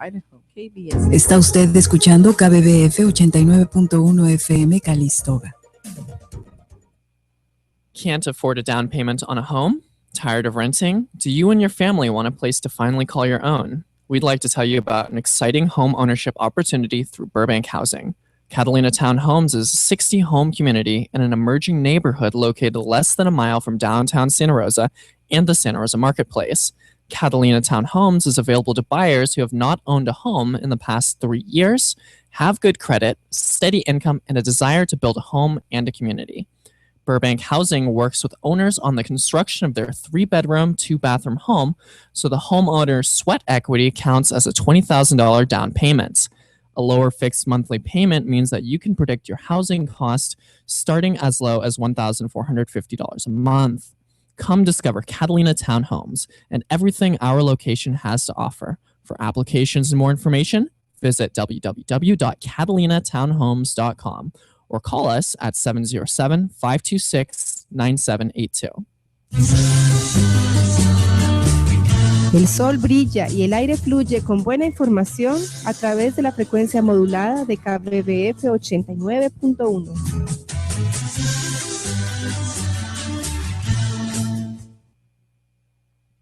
Idaho, KBS. Está usted escuchando KBBF 89.1 FM Calistoga. Can't afford a down payment on a home? Tired of renting? Do you and your family want a place to finally call your own? We'd like to tell you about an exciting home ownership opportunity through Burbank Housing. Catalina Town Homes is a 60-home community in an emerging neighborhood located less than a mile from downtown Santa Rosa and the Santa Rosa Marketplace. Catalina Town Homes is available to buyers who have not owned a home in the past 3 years, have good credit, steady income, and a desire to build a home and a community. Burbank Housing works with owners on the construction of their 3-bedroom, 2-bathroom home, so the homeowner's sweat equity counts as a $20,000 down payment. A lower fixed monthly payment means that you can predict your housing cost starting as low as $1,450 a month. Come discover Catalina Town Homes and everything our location has to offer. For applications and more information, visit www.catalinatownhomes.com or call us at 707-526-9782. El sol brilla y el aire fluye con buena información a través de la frecuencia modulada de KBBF 89.1.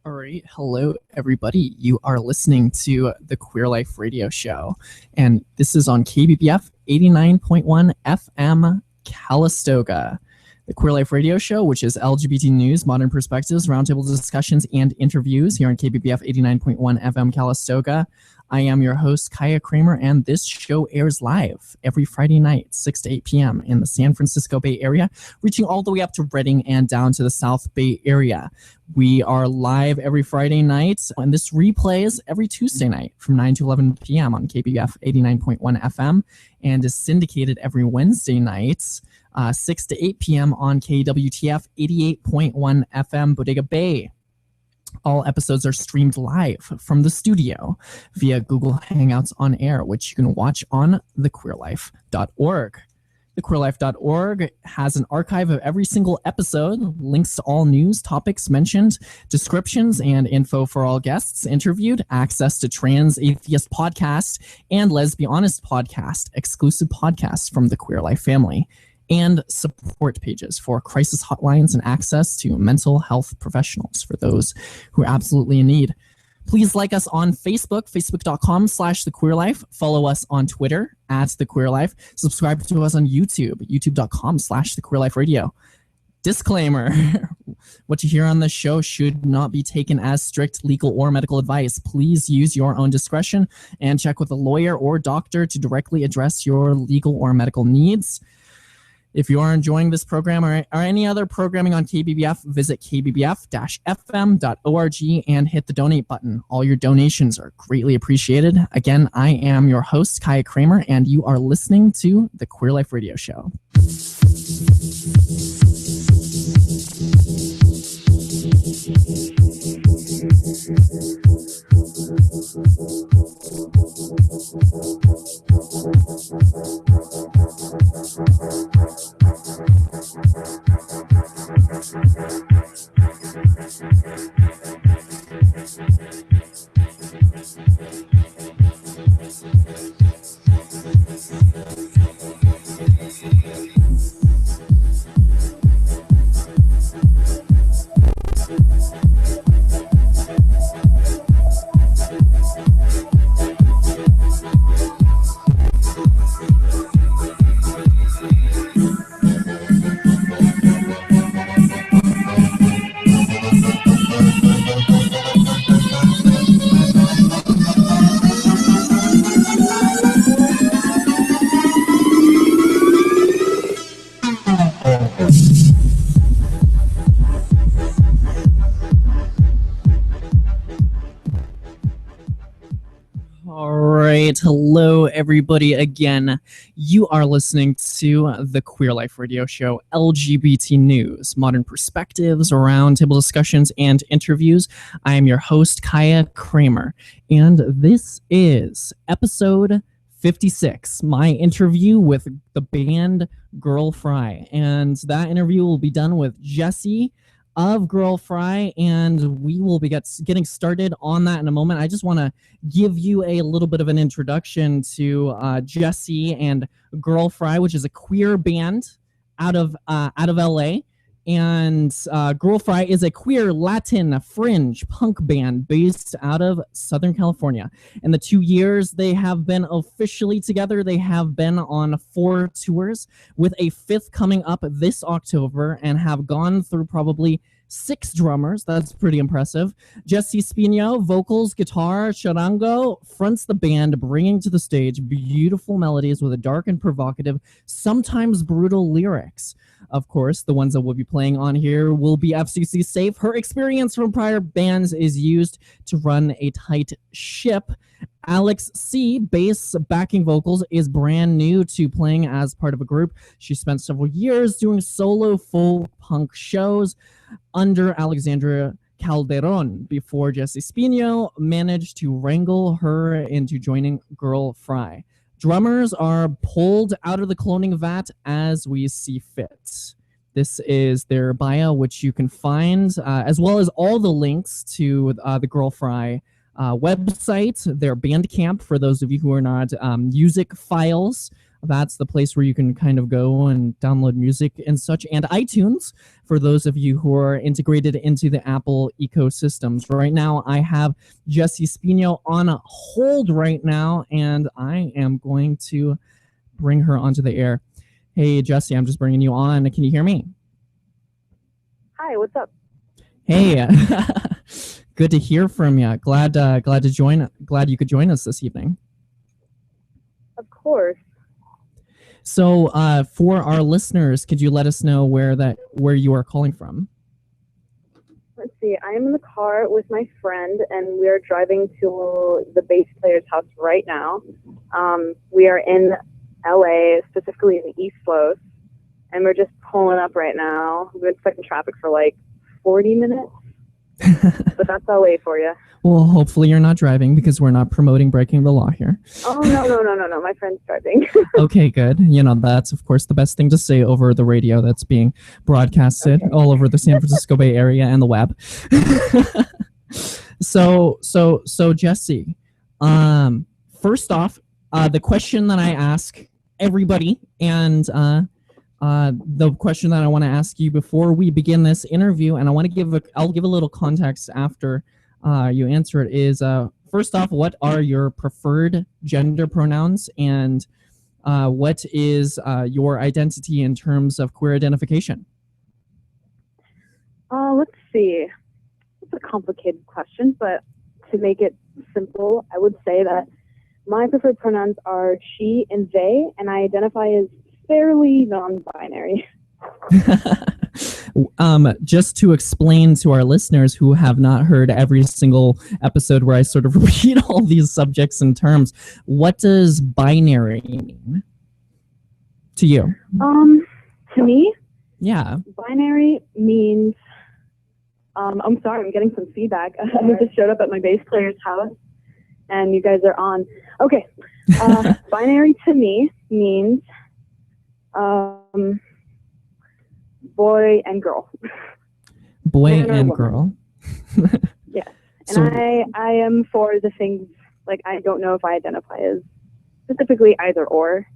All right. Hello, everybody. You are listening to the Queer Life Radio Show, and this is on KBBF 89.1 FM Calistoga. The Queer Life Radio Show, which is LGBT news, modern perspectives, roundtable discussions, and interviews here on KBBF 89.1 FM Calistoga. I am your host, Kaiya Kramer, and this show airs live every Friday night, 6 to 8 p.m. in the San Francisco Bay Area, reaching all the way up to Redding and down to the South Bay Area. We are live every Friday night, and this replays every Tuesday night from 9 to 11 p.m. on KBBF 89.1 FM, and is syndicated every Wednesday night, 6 to 8 p.m. on KWTF 88.1 FM Bodega Bay. All episodes are streamed live from the studio via Google Hangouts on Air, which you can watch on thequeerlife.org. Thequeerlife.org has an archive of every single episode, links to all news topics mentioned, descriptions and info for all guests interviewed, access to Trans Atheist Podcast and Lesbianist Podcast, exclusive podcasts from the Queer Life family, and support pages for crisis hotlines and access to mental health professionals for those who are absolutely in need. Please like us on Facebook, facebook.com/thequeerlife. Follow us on Twitter @thequeerlife. Subscribe to us on YouTube, youtube.com/thequeerliferadio. Disclaimer, what you hear on this show should not be taken as strict legal or medical advice. Please use your own discretion and check with a lawyer or doctor to directly address your legal or medical needs. If you are enjoying this program or any other programming on KBBF, visit kbbf-fm.org and hit the donate button. All your donations are greatly appreciated. Again, I am your host, Kaiya Kramer, and you are listening to the Queer Life Radio Show. Hello, everybody. Again, you are listening to the Queer Life Radio Show, LGBT news, modern perspectives, roundtable discussions, and interviews. I am your host, Kaiya Kramer, and this is episode 56, my interview with the band Girl Fry. And that interview will be done with Jessy of Girl Fry, and we will be getting started on that in a moment. I just want to give you a little bit of an introduction to Jessy and Girl Fry, which is a queer band out of LA. And Girl Fry is a queer Latin fringe punk band based out of Southern California. In the 2 years they have been officially together, they have been on 4 tours, with a 5th coming up this October, and have gone through probably 6 drummers. That's pretty impressive. Jessy Spiño, vocals, guitar, Charango, fronts the band, bringing to the stage beautiful melodies with a dark and provocative, sometimes brutal lyrics. Of course, the ones that we'll be playing on here will be FCC safe. Her experience from prior bands is used to run a tight ship. Alex C, bass backing vocals, is brand new to playing as part of a group. She spent several years doing solo folk punk shows under Alexandria Calderón before Jessy Spiño managed to wrangle her into joining Girl Fry. Drummers are pulled out of the cloning vat as we see fit. This is their bio, which you can find, as well as all the links to the Girl Fry website, their Bandcamp, for those of you who are not music files. That's the place where you can kind of go and download music and such, and iTunes for those of you who are integrated into the Apple ecosystems. Right now, I have Jessy Spiño on hold right now, and I am going to bring her onto the air. Hey, Jessy, I'm just bringing you on. Can you hear me? Hi, what's up? Hey, good to hear from you. Glad you could join us this evening. Of course. So, for our listeners, could you let us know where you are calling from? Let's see. I am in the car with my friend, and we are driving to the bass player's house right now. We are in LA, specifically in the East Coast, and we're just pulling up right now. We've been stuck in traffic for like 40 minutes, but that's LA for you. Well, hopefully you're not driving, because we're not promoting breaking the law here. Oh, no. My friend's driving. Okay, good. That's, of course, the best thing to say over the radio that's being broadcasted all over the San Francisco Bay Area and the web. So Jessy, first off, the question that I ask everybody, and the question that I want to ask you before we begin this interview, and I'll give a little context after you answer it, is first off, what are your preferred gender pronouns, and what is your identity in terms of queer identification? Let's see. It's a complicated question, but to make it simple, I would say that my preferred pronouns are she and they, and I identify as fairly non-binary. Just to explain to our listeners who have not heard every single episode where I sort of repeat all these subjects and terms, what does binary mean to you? To me? Yeah. Binary means, I'm sorry, I'm getting some feedback. I just showed up at my bass player's house, and you guys are on. Okay. Binary to me means boy and girl. Boy and girl. Yes. And I am for the things, like, I don't know if I identify as specifically either or.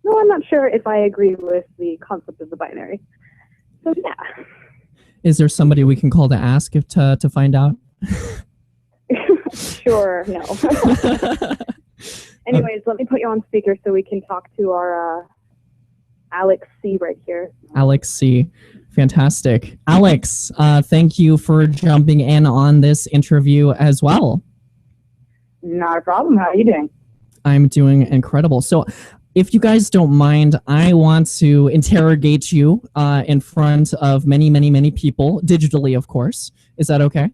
No, I'm not sure if I agree with the concept of the binary. So, yeah. Is there somebody we can call to ask if to find out? Sure, no. Anyways, let me put you on speaker so we can talk to our Alex C right here. Alex C. Fantastic. Alex, thank you for jumping in on this interview as well. Not a problem. How are you doing? I'm doing incredible. So if you guys don't mind, I want to interrogate you in front of many, many, many people, digitally, of course. Is that okay?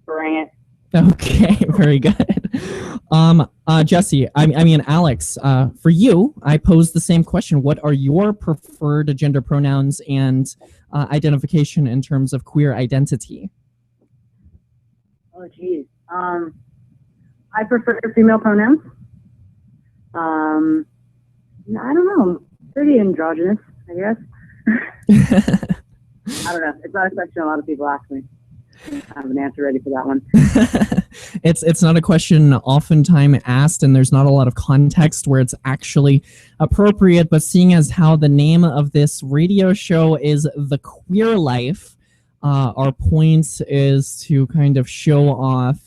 Bring it. Okay, very good. Jessy, I mean, Alex, for you, I posed the same question. What are your preferred gender pronouns and identification in terms of queer identity? Oh, geez. I prefer female pronouns. I don't know. Pretty androgynous, I guess. I don't know. It's not a question a lot of people ask me. I have an answer ready for that one. It's not a question oftentimes asked, and there's not a lot of context where it's actually appropriate. But seeing as how the name of this radio show is The Queer Life, our point is to kind of show off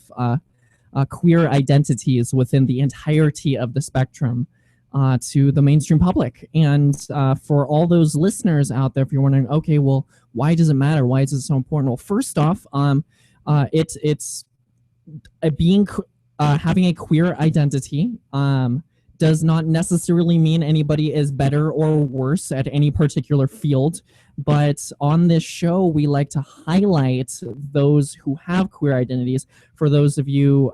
queer identities within the entirety of the spectrum to the mainstream public. And for all those listeners out there, if you're wondering, okay, well, why does it matter? Why is it so important? Well, first off, it's having a queer identity does not necessarily mean anybody is better or worse at any particular field. But on this show, we like to highlight those who have queer identities. For those of you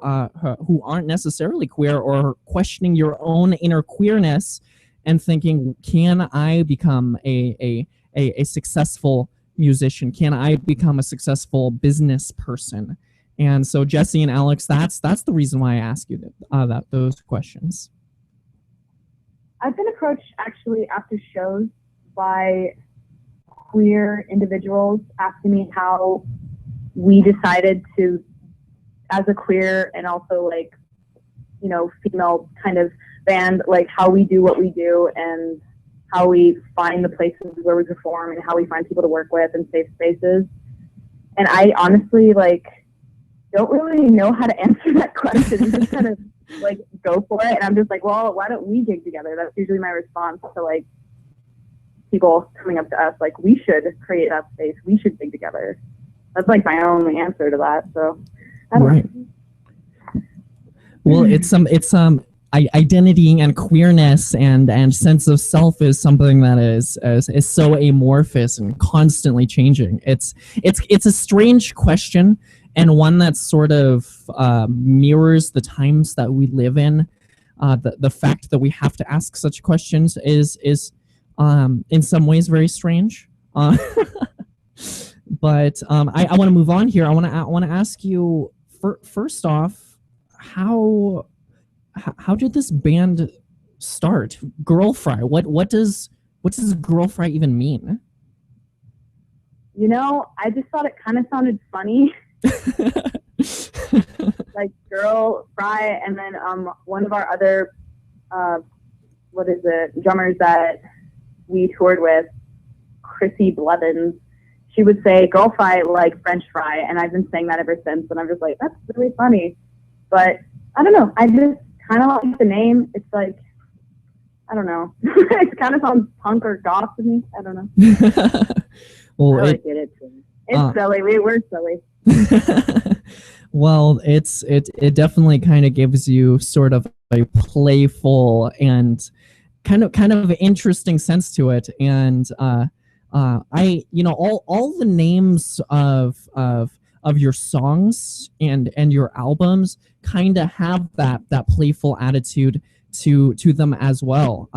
who aren't necessarily queer or questioning your own inner queerness and thinking, can I become a successful musician? Can I become a successful business person? And so, Jessy and Alex, that's the reason why I ask you those questions. I've been approached actually after shows by queer individuals asking me how we decided to, as a queer and also like, you know, female kind of band, like how we do what we do and how we find the places where we perform and how we find people to work with and safe spaces. And I honestly like don't really know how to answer that question. You just kind of like go for it. And I'm just like, well, why don't we dig together? That's usually my response to like people coming up to us, like we should create that space. We should dig together. That's like my only answer to that. So I don't know. Well, it's identity and queerness and sense of self is something that is so amorphous and constantly changing. It's a strange question, and one that sort of mirrors the times that we live in. The fact that we have to ask such questions is in some ways very strange. But I want to move on here. I want to ask you first off, how did this band start? Girl Fry. What does Girl Fry even mean? You know, I just thought it kind of sounded funny. Like Girl Fry, and then one of our other drummers that we toured with, Chrissy Blevins, she would say Girl Fry like French fry, and I've been saying that ever since, and I'm just like, that's really funny. But I don't know, I just kind of like the name. It's like, I don't know. It kind of sounds punk or goth to me. I don't know. Well, I get it too. It's silly. We're silly. Well, it definitely kind of gives you sort of a playful and kind of interesting sense to it. And I, you know, all the names of your songs and your albums kind of have that playful attitude to them as well.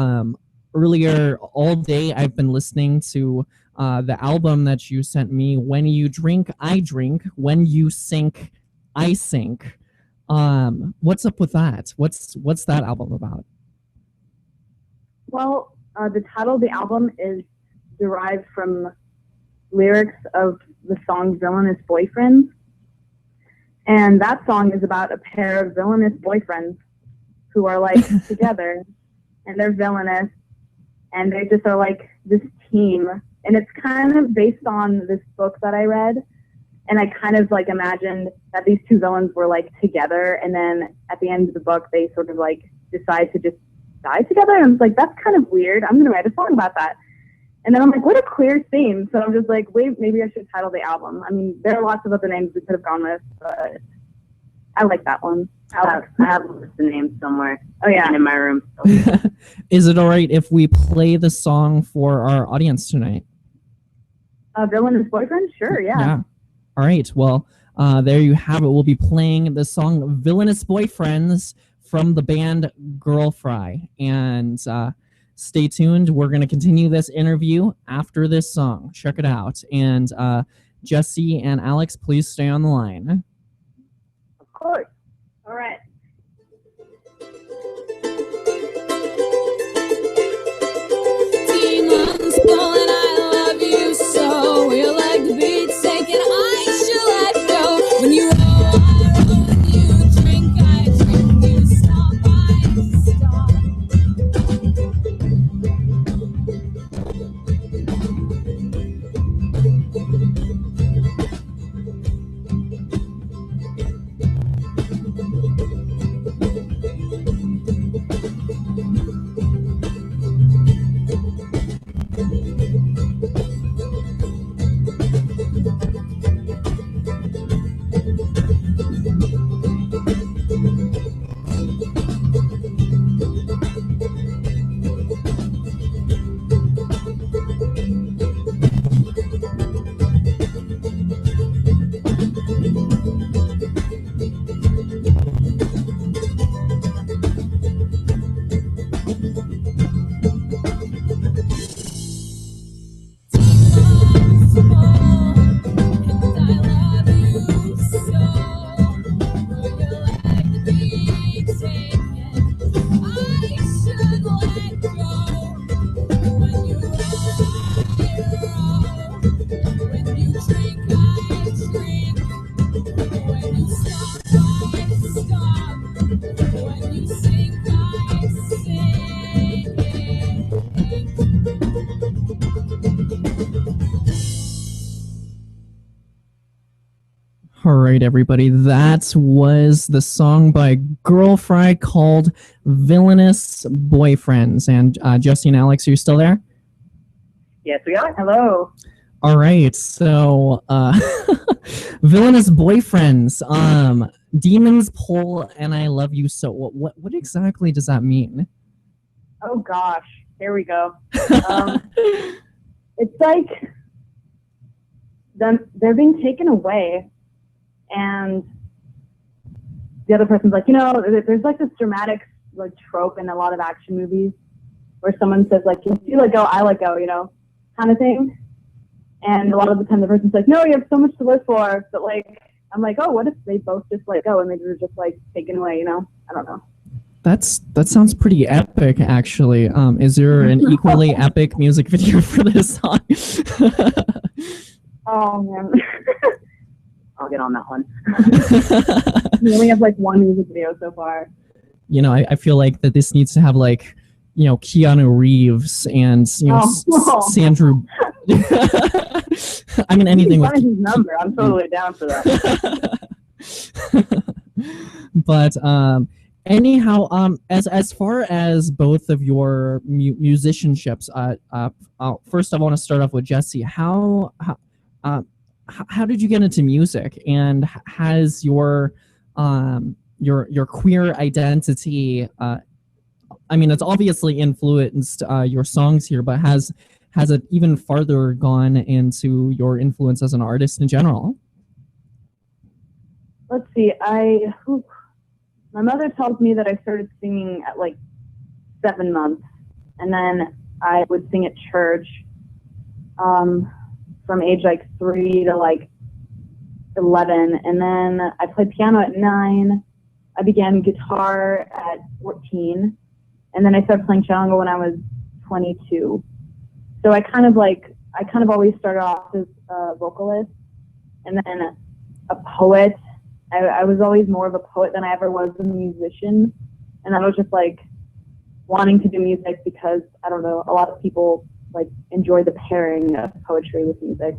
Earlier all day I've been listening to the album that you sent me, When You Drink, I Drink, When You Sink, I Sink. What's up with that? What's that album about? Well, the title of the album is derived from lyrics of the song Villainous Boyfriends. And that song is about a pair of villainous boyfriends who are like together, and they're villainous, and they just are like this team. And it's kind of based on this book that I read. And I kind of like imagined that these two villains were like together, and then at the end of the book, they sort of like decide to just die together. And I was like, that's kind of weird. I'm going to write a song about that. And then I'm like, what a queer theme. So I'm just like, wait, maybe I should title the album. I mean, there are lots of other names we could have gone with, but I like that one. I have the name somewhere. Oh, yeah. In my room. Is it all right if we play the song for our audience tonight? Villainous Boyfriend? Sure, yeah. All right. Well, there you have it. We'll be playing the song Villainous Boyfriends from the band Girl Fry. And stay tuned. We're going to continue this interview after this song. Check it out. And Jessy and Alex, please stay on the line. Of course. All right. Demons blowing, I love you so. Will I All right, everybody. That was the song by Girlfry called Villainous Boyfriends. And Jessy and Alex, are you still there? Yes, we are. Hello. All right. So, Villainous Boyfriends, Demons Pull and I Love You So. What exactly does that mean? Oh, gosh. Here we go. It's like they're being taken away. And the other person's like, there's like this dramatic like trope in a lot of action movies where someone says like, if you let go, I let go, kind of thing. And a lot of the time the person's like, no, you have so much to live for. But like, I'm like, oh, what if they both just let go and they were just like taken away, I don't know. That sounds pretty epic, actually. Is there an equally epic music video for this song? Oh, man. I'll get on that one. We only have like one music video so far. I feel like that this needs to have like, Keanu Reeves and Sandra. I mean, anything with his number. I'm totally down for that. But anyhow, as far as both of your musicianships, first I want to start off with Jessy. How did you get into music, and has your queer identity? I mean, it's obviously influenced your songs here, but has it even farther gone into your influence as an artist in general? Let's see. My mother tells me that I started singing at like 7 months, and then I would sing at church. From age like 3 to like 11, and then I played piano at 9. I began guitar at 14, and then I started playing Charango when I was 22. So I kind of always started off as a vocalist, and then a poet. I was always more of a poet than I ever was a musician, and I was just like wanting to do music because I don't know, a lot of people like enjoy the pairing of poetry with music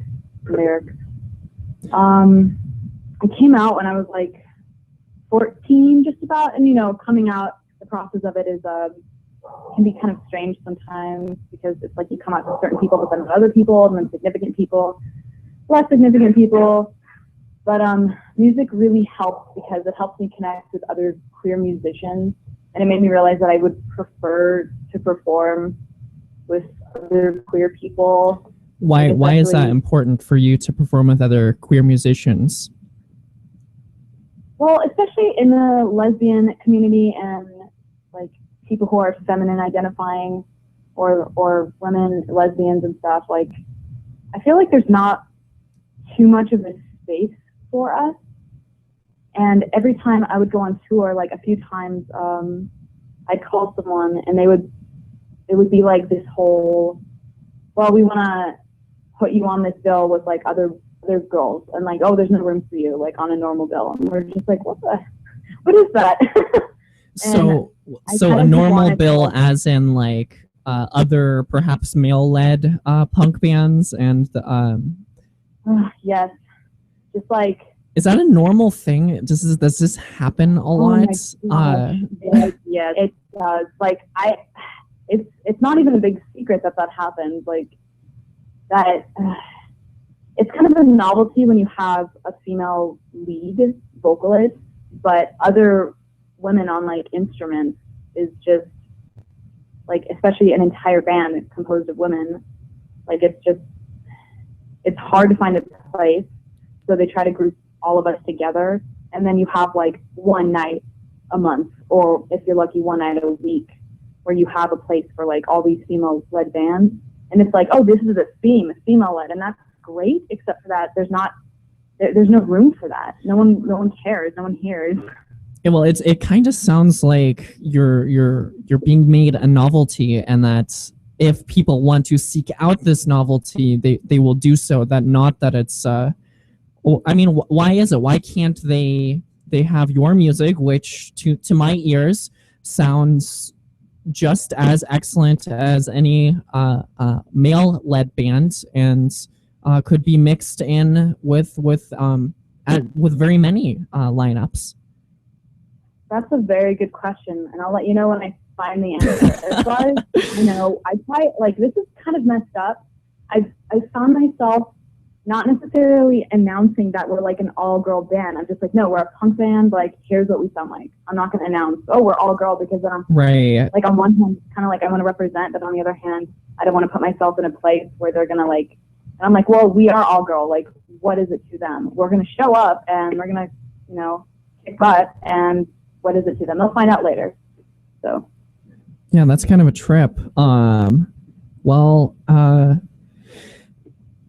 lyrics. I came out when I was like 14 just about, and coming out, the process of it is can be kind of strange sometimes because it's like you come out to certain people but then with other people and then significant people, less significant people. But music really helps because it helps me connect with other queer musicians, and it made me realize that I would prefer to perform with other queer people. Why is that important for you to perform with other queer musicians? Well, especially in the lesbian community and like people who are feminine identifying or women, lesbians and stuff, like I feel like there's not too much of a space for us. And every time I would go on tour, like a few times, I'd call someone and it would be like this whole, well, we want to put you on this bill with like other girls, and like, oh, there's no room for you, like on a normal bill. And we're just like, what is that? So a normal bill as in like other perhaps male-led punk bands and yes, just like, is that a normal thing? Does this happen a lot? Yeah, it does. Like it's not even a big secret that happens. Like that, it's kind of a novelty when you have a female lead vocalist, but other women on like instruments is just like, especially an entire band that's composed of women, like it's hard to find a place. So they try to group all of us together, and then you have like one night a month, or if you're lucky, one night a week, where you have a place for like all these female-led bands, and it's like, oh, this is a female-led, and that's great, except for that there's no room for that. No one cares. No one hears. Yeah, well, it kind of sounds like you're being made a novelty, and that if people want to seek out this novelty, they will do so. That not that it's I mean, why is it? Why can't they have your music, which to my ears sounds just as excellent as any male-led band, and could be mixed in with very many lineups? That's a very good question, and I'll let you know when I find the answer. As far as, I try, like, this is kind of messed up. I found myself not necessarily announcing that we're like an all-girl band. I'm just like, no, we're a punk band. Like, here's what we sound like. I'm not going to announce, oh, we're all-girl, because then I'm right. Like, on one hand, kind of like I want to represent, but on the other hand, I don't want to put myself in a place where they're going to like, and I'm like, well, we are all-girl. Like, what is it to them? We're going to show up and we're going to, kick butt, and what is it to them? They'll find out later. So. Yeah, that's kind of a trip.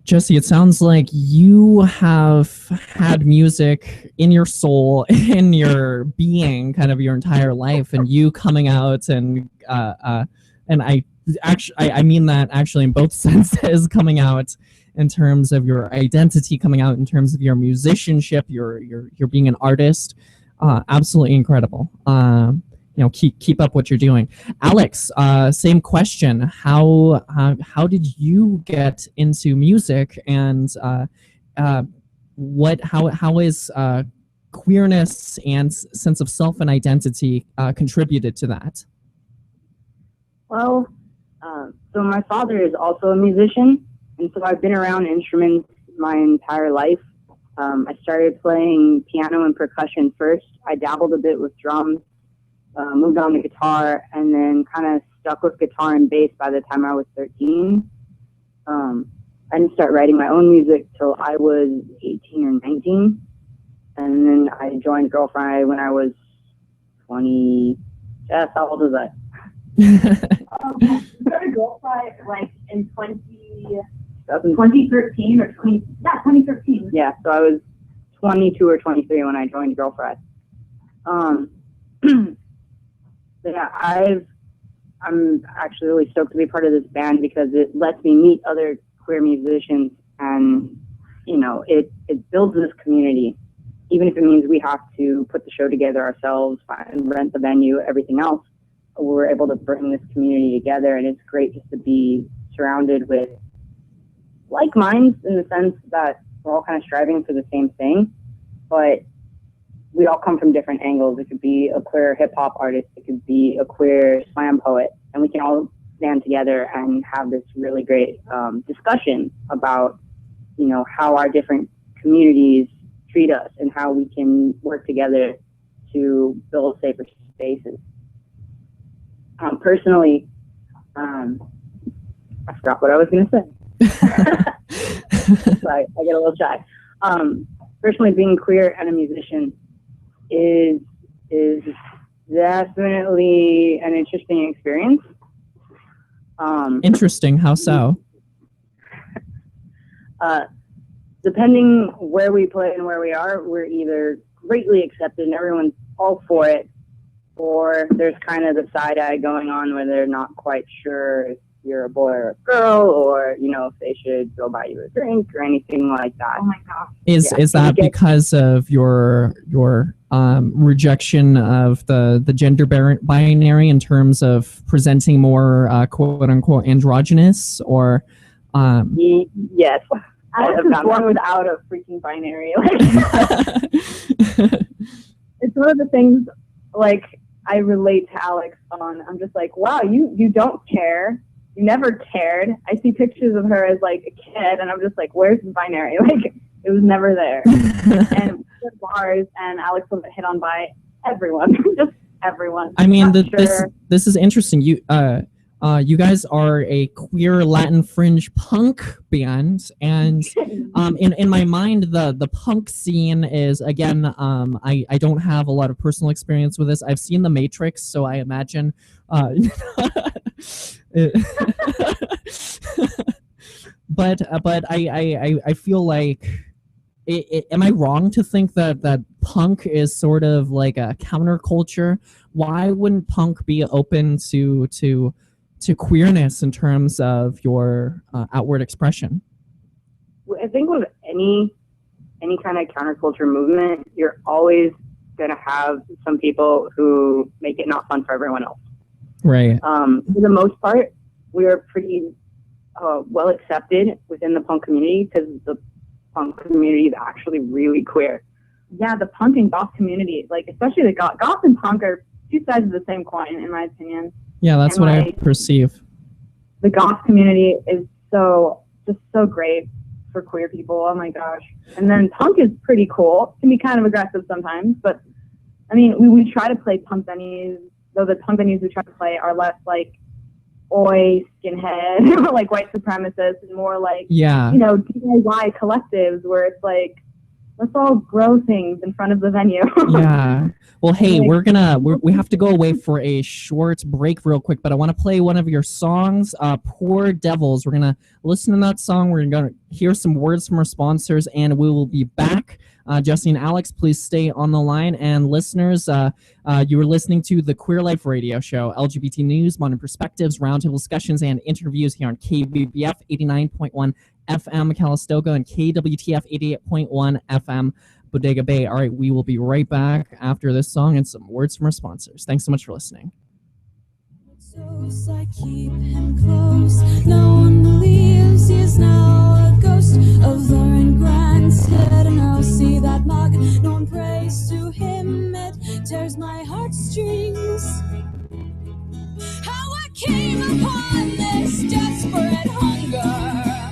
Jessy, it sounds like you have had music in your soul, in your being, kind of your entire life, and you coming out and I mean that actually in both senses, coming out in terms of your identity, coming out in terms of your musicianship, your being an artist. Absolutely incredible. Keep up what you're doing. Alex, same question. How did you get into music, and how is queerness and sense of self and identity contributed to that? Well, so my father is also a musician, and so I've been around instruments my entire life. I started playing piano and percussion first. I dabbled a bit with drums, moved on to guitar, and then kind of stuck with guitar and bass by the time I was 13. I didn't start writing my own music till I was 18 or 19. And then I joined Girlfriend when I was 20. Jess, how old was I? I started Girlfriend like in 2013 or 2013. Yeah, so I was 22 or 23 when I joined Girlfriend. Yeah, I'm actually really stoked to be part of this band because it lets me meet other queer musicians, and it builds this community. Even if it means we have to put the show together ourselves, rent the venue, everything else, we're able to bring this community together, and it's great just to be surrounded with like minds in the sense that we're all kind of striving for the same thing, but we all come from different angles. It could be a queer hip hop artist, it could be a queer slam poet, and we can all stand together and have this really great discussion about, how our different communities treat us and how we can work together to build safer spaces. Personally, I forgot what I was going to say. Sorry, I get a little shy. Personally, being queer and a musician is definitely an interesting experience. Interesting. How so? Depending where we play and where we are, we're either greatly accepted and everyone's all for it, or there's kind of the side eye going on where they're not quite sure if you're a boy or a girl, or if they should go buy you a drink or anything like that. Oh my gosh. Is that because of your rejection of the gender binary in terms of presenting more quote unquote androgynous, or yes, I was born without a freaking binary. It's one of the things like I relate to Alex on. I'm just like, wow, you don't care. You never cared. I see pictures of her as like a kid, and I'm just like, where's the binary? Like, it was never there. And bars, and Alex will hit on bi. everyone, just everyone. I mean, Not sure. this is interesting. You guys are a queer Latin fringe punk band, and in my mind, the punk scene is, again, I don't have a lot of personal experience with this. I've seen The Matrix, so I imagine. But I feel like. Am I wrong to think that punk is sort of like a counterculture? Why wouldn't punk be open to queerness in terms of your outward expression? I think with any kind of counterculture movement, you're always going to have some people who make it not fun for everyone else. Right. For the most part, we are pretty well accepted within the punk community because the punk community is actually really queer. Yeah, the punk and goth community, like especially the goth and punk are two sides of the same coin, in my opinion. Yeah, that's and what like, I perceive. The goth community is so great for queer people. Oh my gosh. And then punk is pretty cool. It can be kind of aggressive sometimes, but I mean, we try to play punk venues, though the punk venues we try to play are less like oi skinhead or like white supremacists and more like, Yeah. you know, DIY collectives where it's like, let's all grow things in front of the venue. Yeah. Well, hey, we have to go away for a short break real quick, but I want to play one of your songs, Poor Devils. We're going to listen to that song. We're going to hear some words from our sponsors, and we will be back. Jessy and Alex, please stay on the line. And listeners, you were listening to the Queer Life Radio Show, LGBT news, modern perspectives, roundtable discussions, and interviews here on KBBF 89.1 FM Calistoga and KWTF 88.1 FM Bodega Bay. All right, we will be right back after this song and some words from our sponsors. Thanks so much for listening. I keep him close. No one believes he is now a ghost of Lauren Grant's head, and I'll see that mug. No one prays to him, it tears my heartstrings. How I came upon this desperate hunger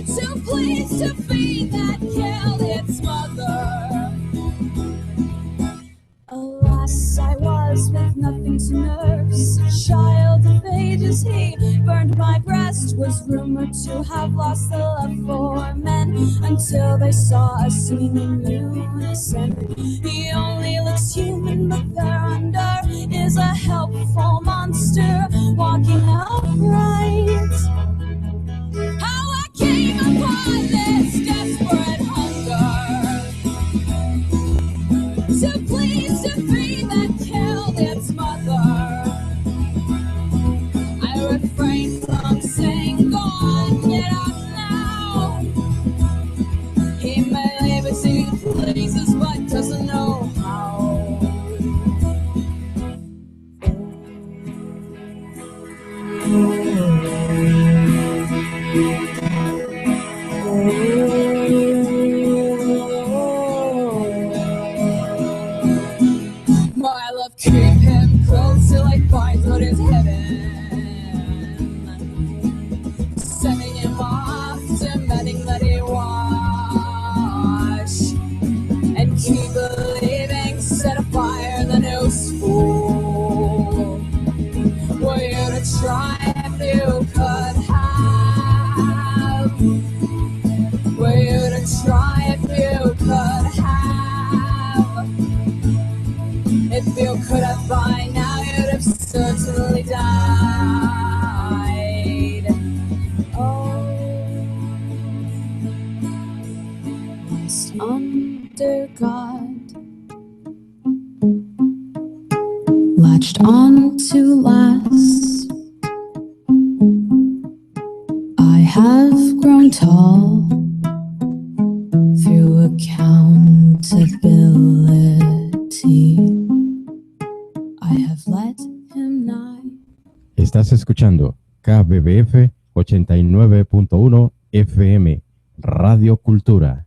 to please to feed that killed its mother. Alas, I was with nothing to nurse, a child of ages. He burned my breast, was rumored to have lost the love for men, until they saw us singing in unison. He only looks human, but there under is a helpful monster walking upright. How I came upon this desperate hunger to please defeat that killed its mother. I refrain from saying, go on, get up now. He may live in singing places, but doesn't know how. My love keep him close till I find what is heaven. Sending him off, demanding that he wash and keep believing, set afire the new school. Were you to try if you could have? Were you to try if you could have? If you could have by now, you'd have certainly died. Oh, lost under God, latched on to last. I have grown tall through accountability. I have let him nigh. Estás escuchando KBBF 89.1 FM, Radio Cultura.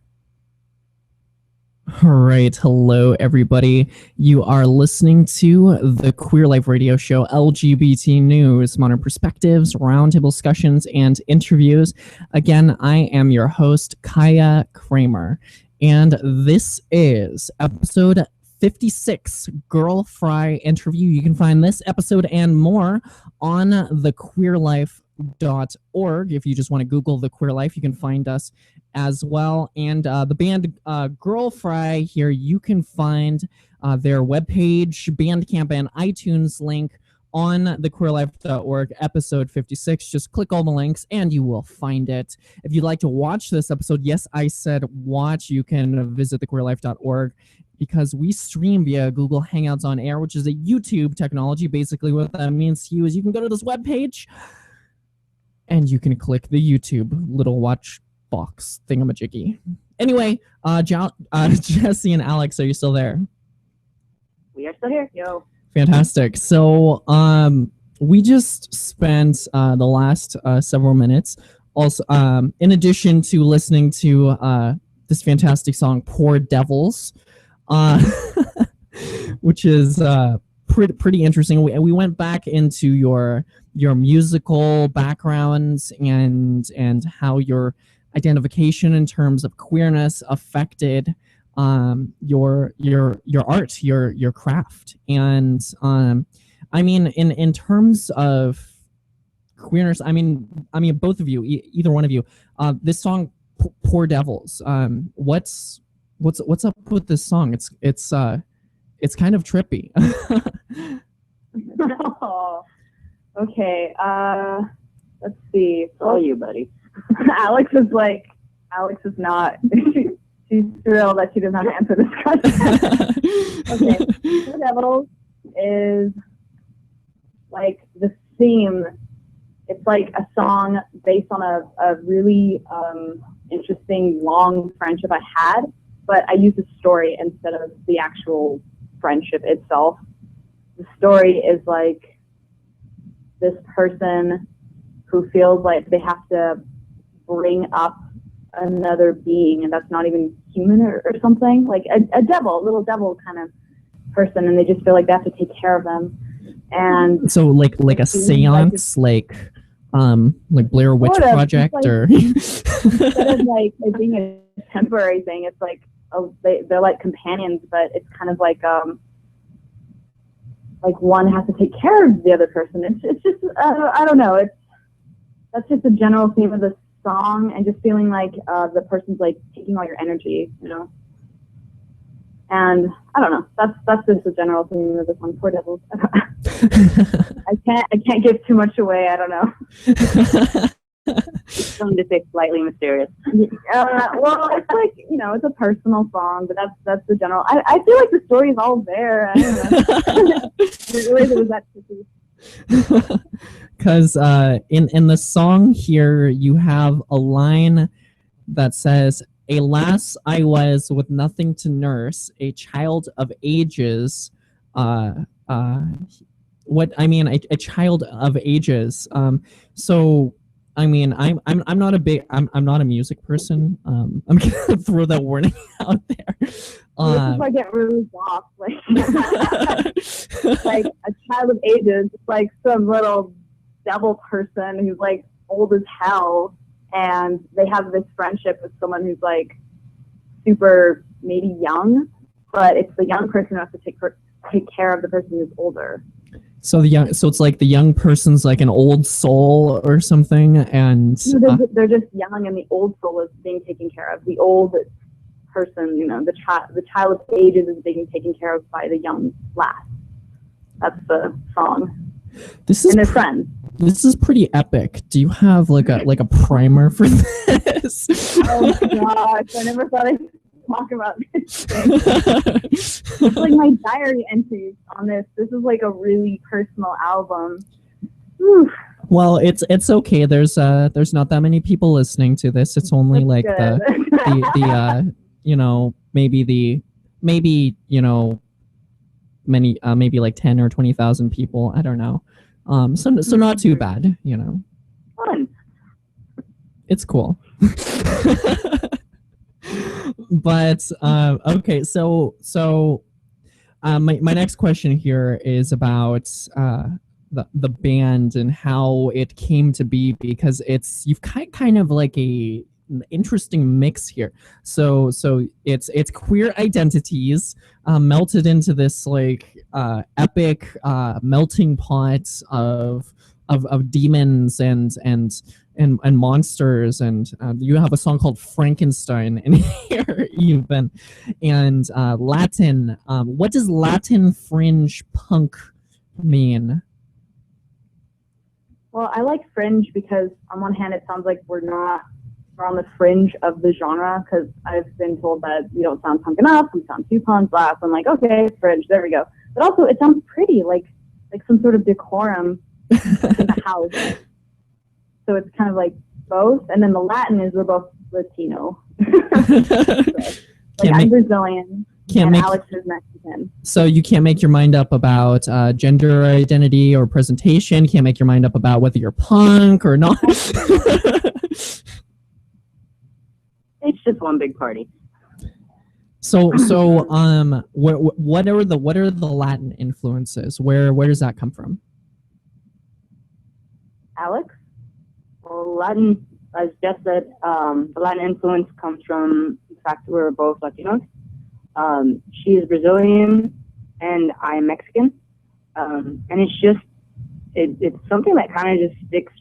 All right. Hello, everybody. You are listening to the Queer Life Radio Show, LGBT news, modern perspectives, roundtable discussions, and interviews. Again, I am your host, Kaiya Kramer, and this is episode 56 Girl Fry interview. You can find this episode and more on thequeerlife.org. If you just want to Google The Queer Life, you can find us as well. And the band Girl Fry here, you can find their webpage, Bandcamp, and iTunes link on thequeerlife.org, episode 56. Just click all the links and you will find it. If you'd like to watch this episode, yes, I said watch, you can visit thequeerlife.org because we stream via Google Hangouts on Air, which is a YouTube technology. Basically what that means to you is you can go to this webpage and you can click the YouTube little watch box thingamajiggy. Anyway, Jessy and Alex, are you still there? We are still here. Yo. Fantastic. So we just spent the last several minutes also in addition to listening to this fantastic song Poor Devils, which is pretty interesting. We went back into your musical backgrounds and how your identification in terms of queerness affected your art, your craft. And I mean, in terms of queerness, I mean both of you, either one of you, this song Poor Devils, what's up with this song? It's kind of trippy. Oh, okay, let's see. It's all you, buddy. Alex is not she's thrilled that she doesn't have to answer this question. Okay, Poor Devils is like the theme. It's like a song based on a really interesting long friendship I had, but I used a story instead of the actual friendship itself. The story is like this person who feels like they have to bring up another being, and that's not even human or something, like a little devil kind of person, and they just feel like they have to take care of them. And so like a seance, like Blair Witch Project, like, or instead of like it being a temporary thing, it's like they're like companions, but it's kind of like one has to take care of the other person. It's just I don't know. That's just a general theme of the song, and just feeling like the person's like taking all your energy, you know. And I don't know. That's just the general theme of this one. Poor Devils. I can't give too much away. I don't know. Something to say slightly mysterious. Well, it's like, you know, it's a personal song, but that's the general. I feel like the story is all there. I don't know. It was that tricky. Because in the song here, you have a line that says, "Alas, I was with nothing to nurse, a child of ages." What I mean, a child of ages. So I mean, I'm not a music person. I'm gonna throw that warning out there. This is like get really soft, like like a child of ages. It's like some little devil person who's like old as hell, and they have this friendship with someone who's like super maybe young, but it's the young person who has to take care of the person who's older. So it's like the young person's like an old soul or something, and they're just young, and the old soul is being taken care of. The old person, you know, the child of ages is being taken care of by the young lass. That's the song. And their friends. This is pretty epic. Do you have like a primer for this? Oh my gosh, I never thought I'd talk about this thing. It's like my diary entries on this. This is like a really personal album. Whew. Well, it's okay. There's not that many people listening to this. It's only like the you know, maybe you know, many maybe like 10 or 20,000 people. I don't know. So not too bad, you know. Fun. It's cool. But okay, so my next question here is about the band and how it came to be, because you've kind of like a interesting mix here. So it's queer identities melted into this like epic melting pot of demons and monsters, and you have a song called Frankenstein in here even, and Latin. What does Latin fringe punk mean? Well, I like fringe because on one hand, it sounds like we're on the fringe of the genre, because I've been told that we don't sound punk enough, we sound too punk blast. I'm like, okay, fringe, there we go. But also, it sounds pretty, like some sort of decorum in the house. So it's kind of like both. And then the Latin is we're both Latino. So, I'm Brazilian. Alex is Mexican. So you can't make your mind up about gender identity or presentation. Can't make your mind up about whether you're punk or not. It's just one big party. So what are the Latin influences? Where does that come from? Alex? Well, Latin, as Jess said, the Latin influence comes from the fact that we're both Latinos. She is Brazilian and I'm Mexican. And it's just, it's something that kind of just sticks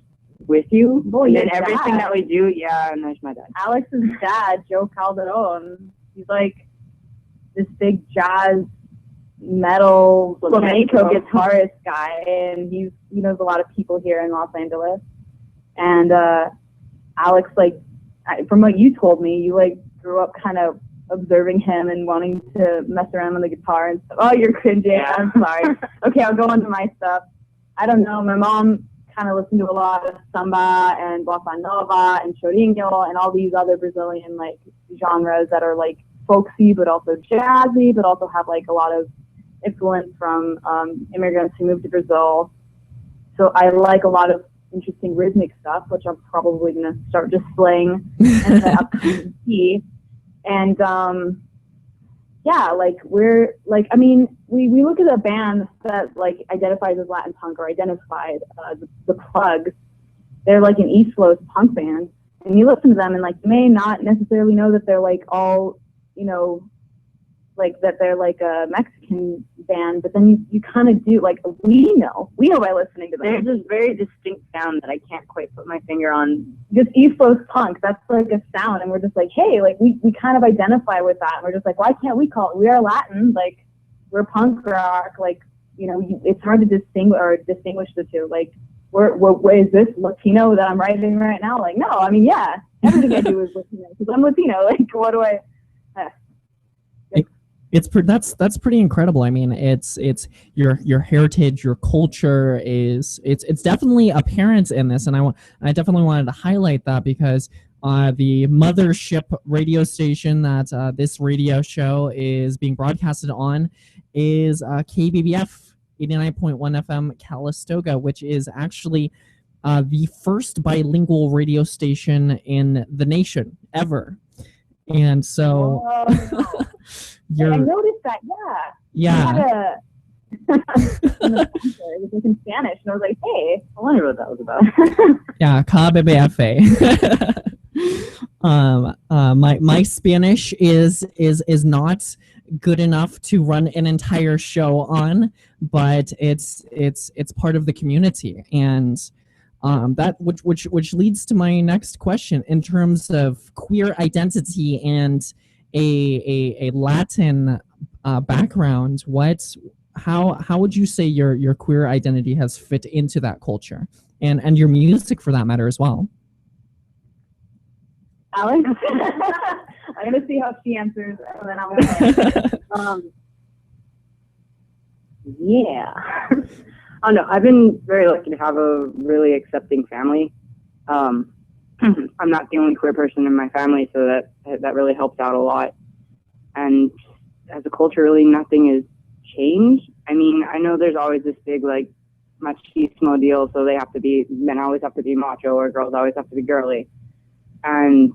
with you. And everything that we do, yeah, and there's my dad. Alex's dad, Joe Calderón, he's like this big jazz metal flamenco guitarist guy, and he knows a lot of people here in Los Angeles. And Alex, like, from what you told me, you like grew up kind of observing him and wanting to mess around on the guitar and stuff. Oh, you're cringing. Yeah. I'm sorry. Okay, I'll go on to my stuff. I don't know. My mom kind of listened to a lot of samba and bossa nova and chorinho and all these other Brazilian like genres that are like folksy but also jazzy, but also have like a lot of influence from immigrants who moved to Brazil. So I like a lot of interesting rhythmic stuff, which I'm probably going to start displaying in the upcoming EP. And yeah, like we're like, I mean, we look at a band that like identifies as Latin punk or identified the Plug. They're like an East Los punk band, and you listen to them and like you may not necessarily know that they're like all, you know, like that they're like a Mexican band, but then you kind of do, like we know by listening to them. There's this very distinct sound that I can't quite put my finger on. Just East Coast punk, that's like a sound, and we're just like, hey, like we kind of identify with that, and we're just like, why can't we call it? We are Latin, like we're punk rock, like, you know, it's hard to distinguish the two. Like, is this Latino that I'm writing right now? Like, no, I mean, yeah, everything I do is Latino because I'm Latino. Like, what do I? That's pretty incredible. I mean, it's your heritage, your culture it's definitely apparent in this, and I definitely wanted to highlight that because the mothership radio station that this radio show is being broadcasted on is KBBF 89.1 FM Calistoga, which is actually the first bilingual radio station in the nation ever. And so I noticed that, yeah. It was in Spanish, and I was like, hey, I wonder what that was about. Yeah, KBBF. My Spanish is not good enough to run an entire show on, but it's part of the community, and that which leads to my next question in terms of queer identity and a Latin background. How would you say your queer identity has fit into that culture and your music for that matter as well? Alex, I'm gonna see how she answers, and then I'm gonna. Yeah. Oh no, I've been very lucky to have a really accepting family. I'm not the only queer person in my family, so that really helps out a lot. And as a culture, really nothing has changed. I mean, I know there's always this big like machismo deal, so men always have to be macho or girls always have to be girly. And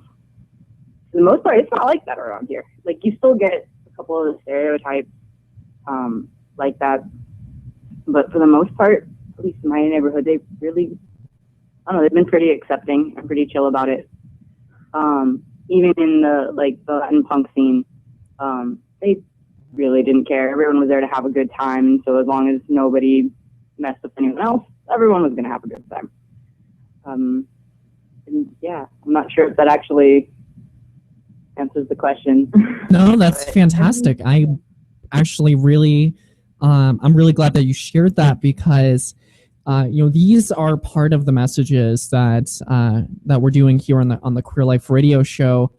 for the most part, it's not like that around here. Like you still get a couple of the stereotypes like that. But for the most part, at least in my neighborhood, they really, I don't know, they've been pretty accepting and pretty chill about it. Even in the Latin punk scene, they really didn't care. Everyone was there to have a good time, and so as long as nobody messed with anyone else, everyone was going to have a good time. And yeah, I'm not sure if that actually answers the question. No, that's fantastic. I actually really, I'm really glad that you shared that, because these are part of the messages that we're doing here on the Queer Life Radio Show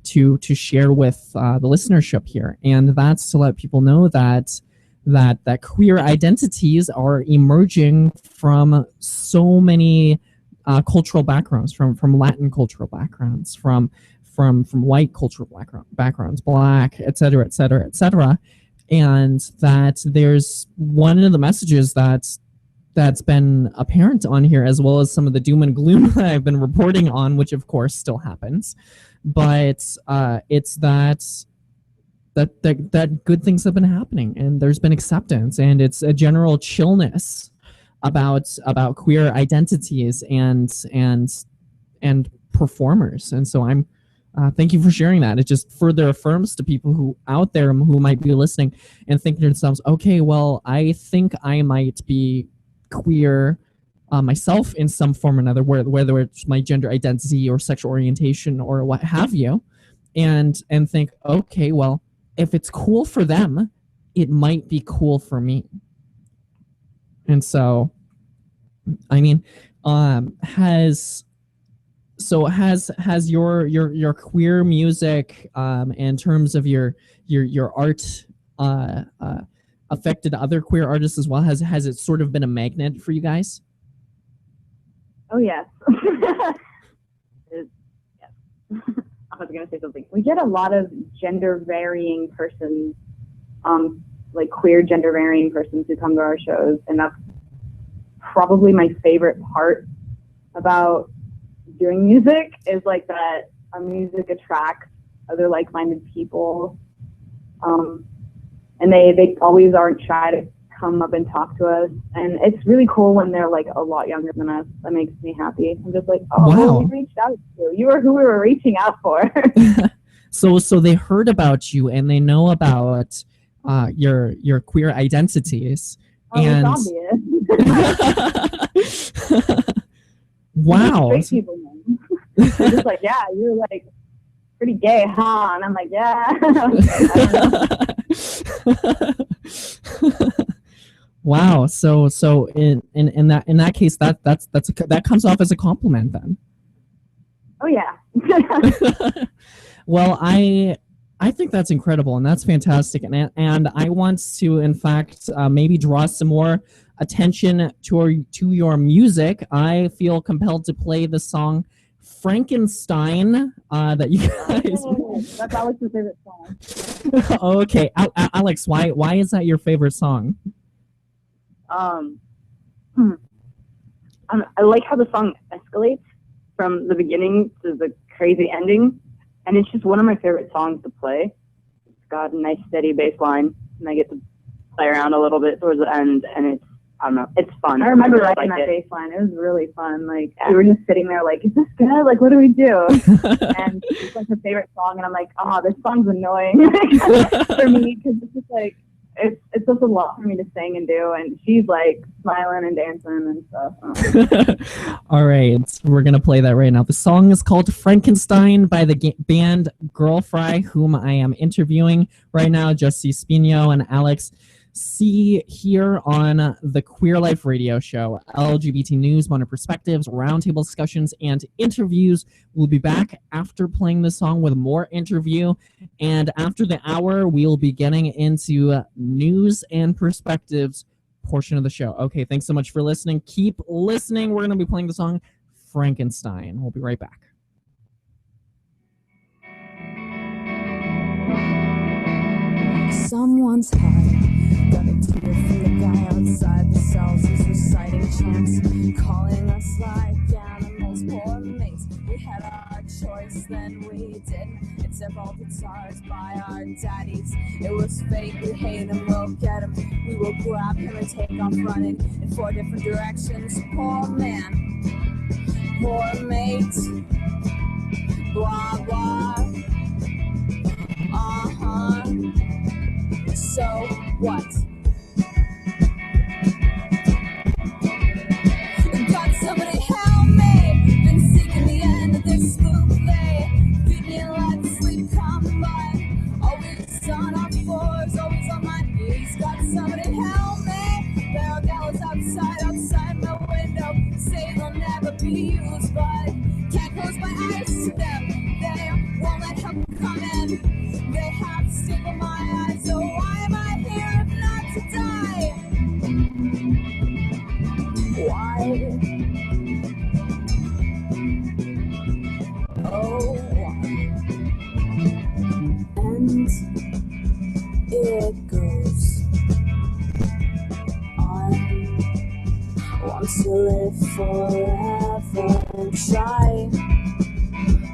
to share with the listenership here, and that's to let people know that queer identities are emerging from so many cultural backgrounds, from Latin cultural backgrounds, from white cultural backgrounds, Black, et cetera, and that there's one of the messages that's been apparent on here, as well as some of the doom and gloom that I've been reporting on, which of course still happens, but it's that good things have been happening, and there's been acceptance, and it's a general chillness about queer identities and performers. And so I'm thank you for sharing that. It just further affirms to people who out there who might be listening and thinking to themselves, okay, well, I think I might be queer myself in some form or another, whether it's my gender identity or sexual orientation or what have you, and think, okay, well, if it's cool for them, it might be cool for me. And so, I mean, has your queer music, in terms of your art, affected other queer artists as well? Has it sort of been a magnet for you guys? Oh yes. Yes. I was gonna say something. We get a lot of gender varying persons, like queer gender varying persons who come to our shows, and that's probably my favorite part about doing music, is like that our music attracts other like-minded people, and they always aren't shy to come up and talk to us, and it's really cool when they're like a lot younger than us. That makes me happy. I'm just like, oh, wow. Well, we reached out to you. You were who we were reaching out for. So they heard about you and they know about your queer identities. Oh, and it's obvious. Wow. Straight people, man. They're just like, yeah, you're like pretty gay, huh? And I'm like, yeah. Wow. So in that case, that comes off as a compliment then. Oh yeah. Well, I think that's incredible, and that's fantastic, and I want to, in fact, maybe draw some more attention to your music. I feel compelled to play the song Frankenstein that you guys. Oh, that's Alex's favorite song. Okay, Alex, why is that your favorite song? I like how the song escalates from the beginning to the crazy ending, and it's just one of my favorite songs to play. It's got a nice steady bass line, and I get to play around a little bit towards the end, and it's, I don't know, it's fun. I remember writing that bass line. It was really fun. Like, we were just sitting there like, is this good? Like, what do we do? And it's like her favorite song, and I'm like, oh, this song's annoying for me, because it's just like, it's just a lot for me to sing and do, and she's like smiling and dancing and stuff. All right, we're gonna play that right now. The song is called Frankenstein by the band Girlfry, whom I am interviewing right now, Jessy Spiño and Alex C here on the Queer Life Radio Show. LGBT news, modern perspectives, roundtable discussions, and interviews. We'll be back after playing this song with more interview, and after the hour, we'll be getting into news and perspectives portion of the show. Okay, thanks so much for listening. Keep listening. We're going to be playing the song Frankenstein. We'll be right back. Someone's heart got a tear from the guy outside the cells. He's reciting chants, calling us like animals, poor mates. We had our choice, then we didn't. It's all guitars by our daddies. It was fake, we hate him, we'll get him. We will grab him and take off running in 4 different directions. Poor man, poor mate. blah blah. So what? God, somebody help me. Been seeking the end of this loop. They feed me like sleep combine. Always on our floors, always on my knees. God, somebody help me. There are gallows outside my window. Say they'll never be used, but can't close my eyes to them. They won't let help come in. They have to staple my eyes. So why am I here if not to die? Why? Oh, and it goes on. Want to live forever and try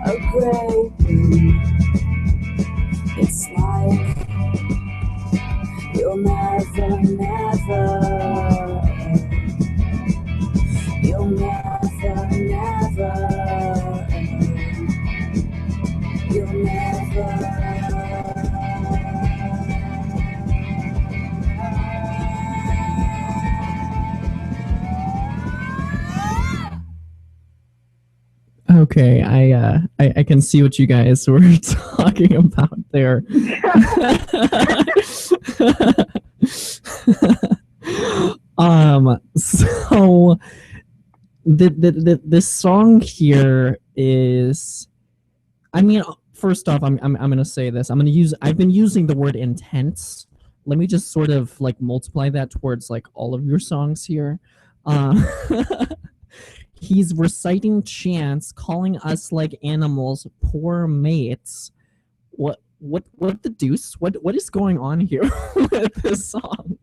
a great room. It's like you'll never, you'll never, you'll never. Okay, I can see what you guys were talking about there. So this song here is, I mean, first off, I'm gonna say this. I've been using the word intense. Let me just sort of like multiply that towards like all of your songs here. He's reciting chants, calling us like animals, poor mates. What the deuce? What is going on here with this song?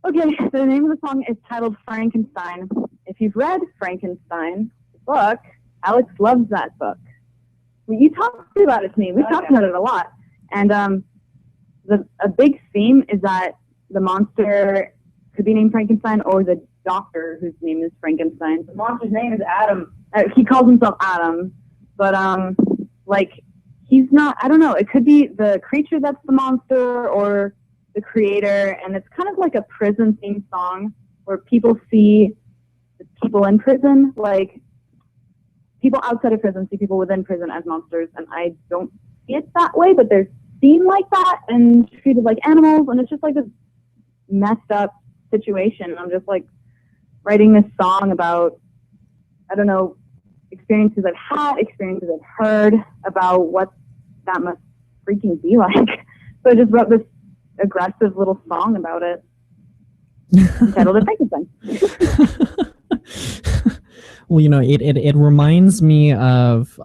Okay, so the name of the song is titled Frankenstein. If you've read Frankenstein, the book, Alex loves that book. Well, you talked about it to me. We've talked about it a lot. And a big theme is that the monster could be named Frankenstein, or the doctor whose name is Frankenstein. The monster's name is Adam. He calls himself Adam, but like he's not. I don't know. It could be the creature that's the monster, or the creator, and it's kind of like a prison theme song where people see the people in prison, like people outside of prison see people within prison as monsters, and I don't see it that way, but they're seen like that and treated like animals, and it's just like this messed up situation. I'm just like writing this song about, I don't know, experiences I've had, experiences I've heard about what that must freaking be like. So I just wrote this aggressive little song about it, entitled it Frankenstein. Well, you know, it reminds me of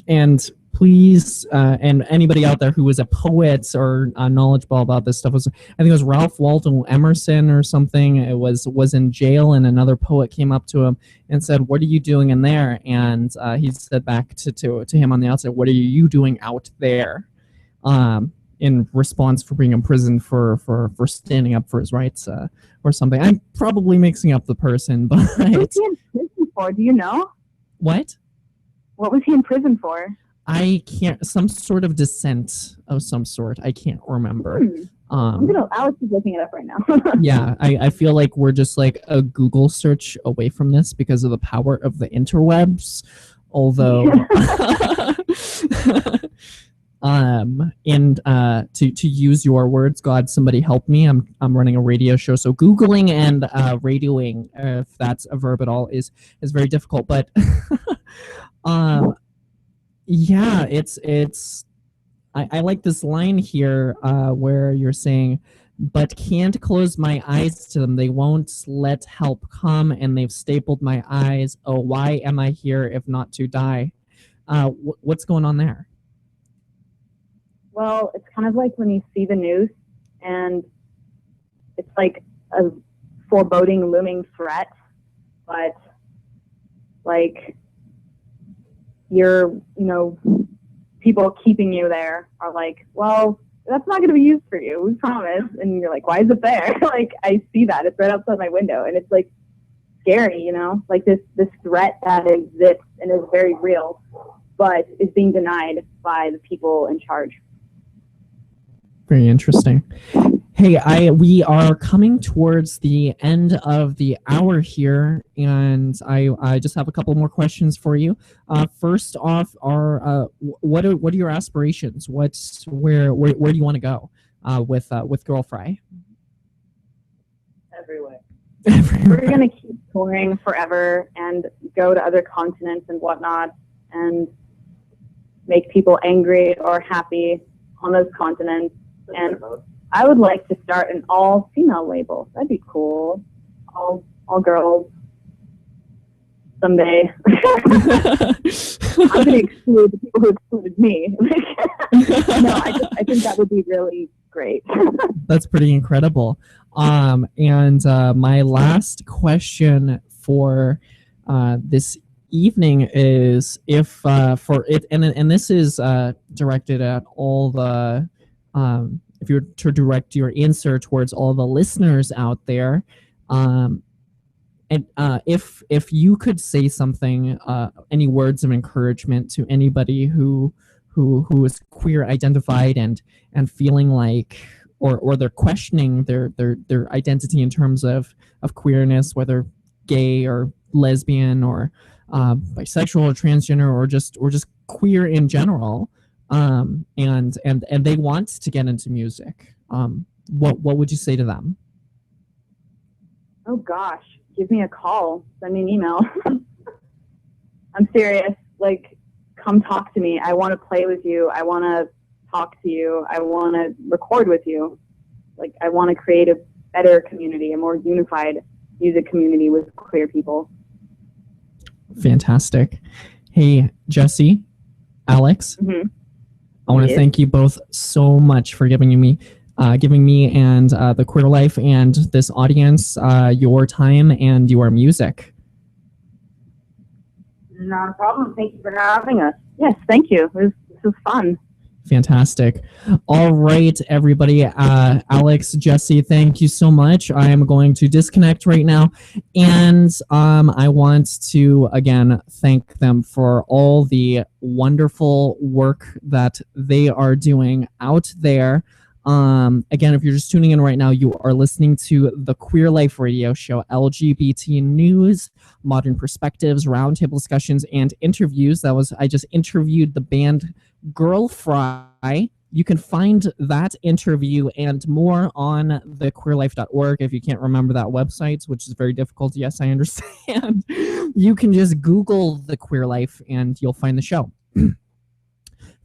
and please, and anybody out there who is a poet or knowledgeable about this stuff, I think it was Ralph Waldo Emerson or something. It was in jail, and another poet came up to him and said, "What are you doing in there?" And he said back to him on the outside, "What are you doing out there?" In response for being imprisoned for standing up for his rights or something. I'm probably mixing up the person, but what was he in prison for? Do you know? What? What was he in prison for? I can't. Some sort of dissent of some sort. I can't remember. Alex is looking it up right now. Yeah, I feel like we're just like a Google search away from this because of the power of the interwebs. Although, to use your words, God, somebody help me. I'm running a radio show, so Googling and radioing, if that's a verb at all, is very difficult. But yeah, it's I like this line here where you're saying, but can't close my eyes to them. They won't let help come, and they've stapled my eyes. Oh, why am I here if not to die? What's going on there? Well, it's kind of like when you see the news and it's like a foreboding, looming threat, but like people keeping you there are like, well, that's not going to be used for you, we promise. And you're like, why is it there? Like, I see that. It's right outside my window. And it's like scary, you know, like this threat that exists and is very real, but is being denied by the people in charge. Very interesting. Hey, we are coming towards the end of the hour here, and I just have a couple more questions for you. First off, what are your aspirations? Where do you want to go with Girl Fry? Everywhere. Everywhere. We're gonna keep touring forever and go to other continents and whatnot, and make people angry or happy on those continents. And I would like to start an all-female label. That'd be cool. All girls. Someday. I'm gonna exclude the people who excluded me. No, I think that would be really great. That's pretty incredible. And my last question for this evening is if for it, and this is directed at all the if you were to direct your answer towards all the listeners out there, and if you could say something, any words of encouragement to anybody who is queer identified and feeling like, or they're questioning their identity in terms of queerness, whether gay or lesbian or bisexual or transgender or just queer in general, and they want to get into music, what would you say to them? Oh gosh, give me a call, send me an email. I'm serious. Like, come talk to me. I want to play with you. I want to talk to you. I want to record with you. Like, I want to create a better community, a more unified music community with queer people. Fantastic. Hey, Jessy, Alex, I want to thank you both so much for giving me and the Queer Life and this audience your time and your music. Not a problem. Thank you for having us. Yes, thank you. This was fun. Fantastic. All right, everybody. Alex, Jessy, thank you so much. I am going to disconnect right now. And I want to, again, thank them for all the wonderful work that they are doing out there. Again, if you're just tuning in right now, you are listening to the Queer Life Radio Show, LGBT news, modern perspectives, roundtable discussions, and interviews. I just interviewed the band Girl Fry. You can find that interview and more on thequeerlife.org. If you can't remember that website, which is very difficult, yes, I understand. You can just Google The Queer Life and you'll find the show.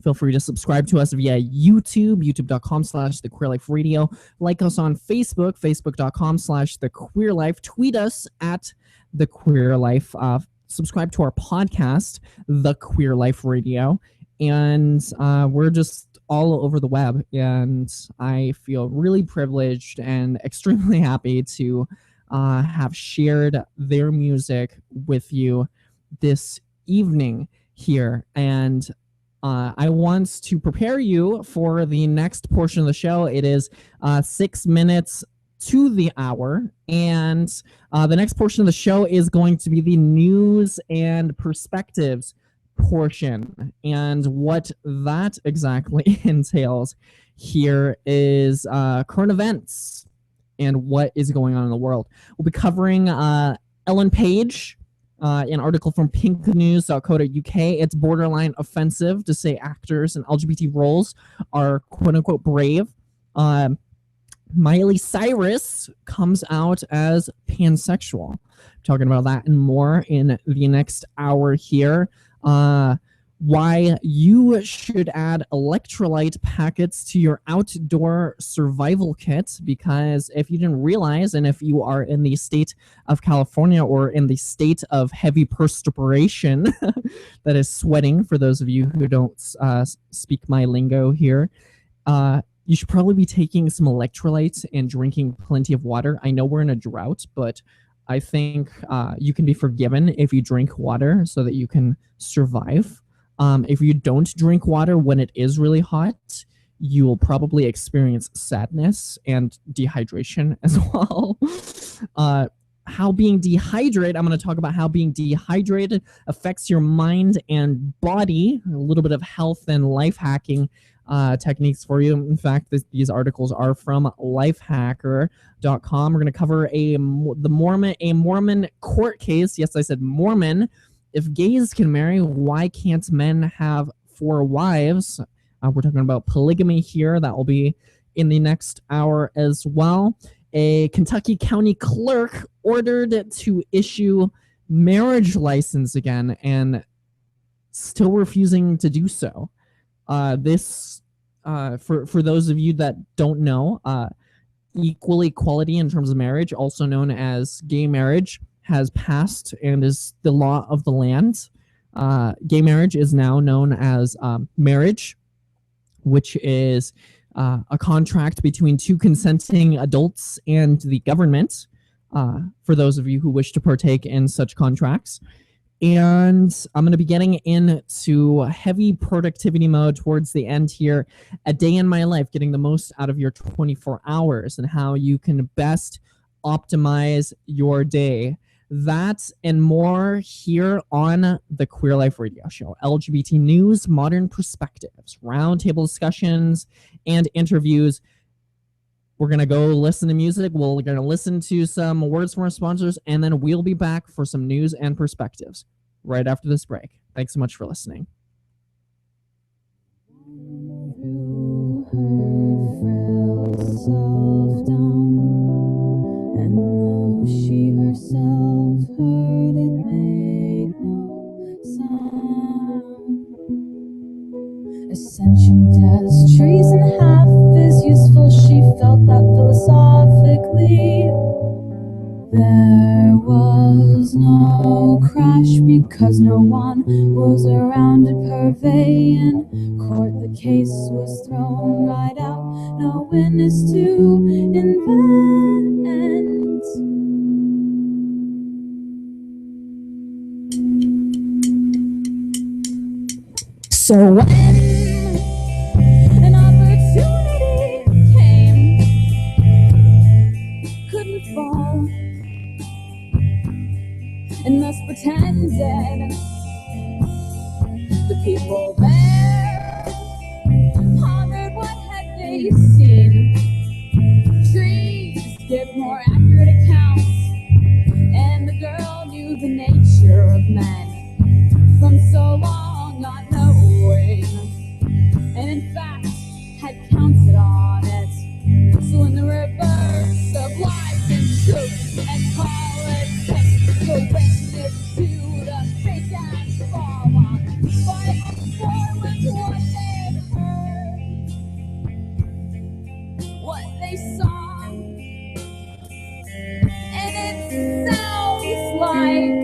Feel free to subscribe to us via YouTube, youtube.com/thequeerliferadio. Like us on Facebook, facebook.com/thequeerlife. Tweet us at thequeerlife. Subscribe to our podcast, The Queer Life Radio. And we're just all over the web. And I feel really privileged and extremely happy to have shared their music with you this evening here. And I want to prepare you for the next portion of the show. It is 6 minutes to the hour. And the next portion of the show is going to be the news and perspectives portion. And what that exactly entails here is current events and what is going on in the world. We'll be covering Ellen Page, an article from pinknews.co.uk. It's borderline offensive to say actors in LGBT roles are quote-unquote brave. Miley Cyrus comes out as pansexual. Talking about that and more in the next hour here. Why you should add electrolyte packets to your outdoor survival kit, because if you didn't realize, and if you are in the state of California or in the state of heavy perspiration, that is sweating for those of you who don't speak my lingo here, you should probably be taking some electrolytes and drinking plenty of water. I know we're in a drought, but I think you can be forgiven if you drink water so that you can survive. If you don't drink water when it is really hot, you will probably experience sadness and dehydration as well. how being dehydrated, I'm going to talk about how being dehydrated affects your mind and body, a little bit of health and life hacking techniques for you. In fact, these articles are from lifehacker.com. We're going to cover a Mormon court case. Yes, I said Mormon. If gays can marry, why can't men have 4 wives? We're talking about polygamy here. That will be in the next hour as well. A Kentucky county clerk ordered to issue marriage license again and still refusing to do so. For those of you that don't know, equal equality in terms of marriage, also known as gay marriage, has passed and is the law of the land. Gay marriage is now known as marriage, which is a contract between 2 consenting adults and the government, for those of you who wish to partake in such contracts. And I'm going to be getting into heavy productivity mode towards the end here. A day in my life, getting the most out of your 24 hours and how you can best optimize your day. That and more here on the Queer Life Radio Show. LGBT news, modern perspectives, roundtable discussions, and interviews. We're going to go listen to music. We're going to listen to some words from our sponsors, and then we'll be back for some news and perspectives right after this break. Thanks so much for listening. And though she herself heard it made no sound. Ascension tests treason half as useful. She felt that philosophically. There was no crash because no one was around to purvey. In court the case was thrown right out. No witness to invent. So when an opportunity came, couldn't fall, and thus pretended the people there pondered what had they seen. Trees give more accurate accounts, and the girl knew the nature of men from so long not knowing, and in fact had counted on it. So in the reverse of life and truth and politics, the witness to the fake and fall on, fight forward what they'd heard, what they saw, and it sounds like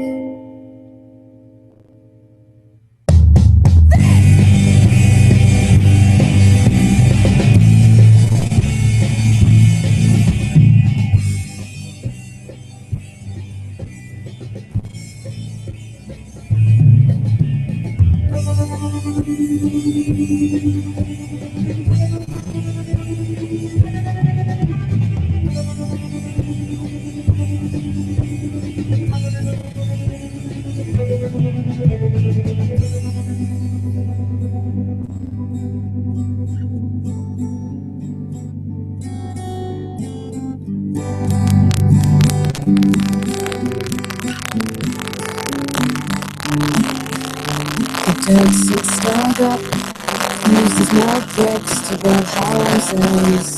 Jessy stand up, uses more bricks to build houses.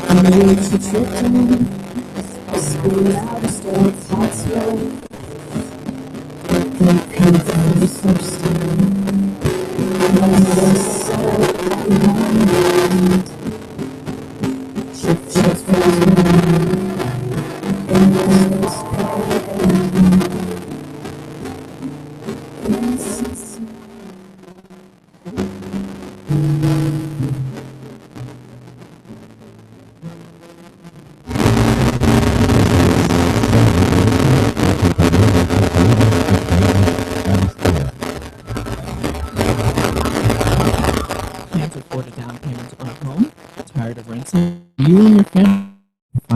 And the weeds are tripping, spewing out a stove's hot smoke. They paint the thirsty, and they settle behind. Chip chips for the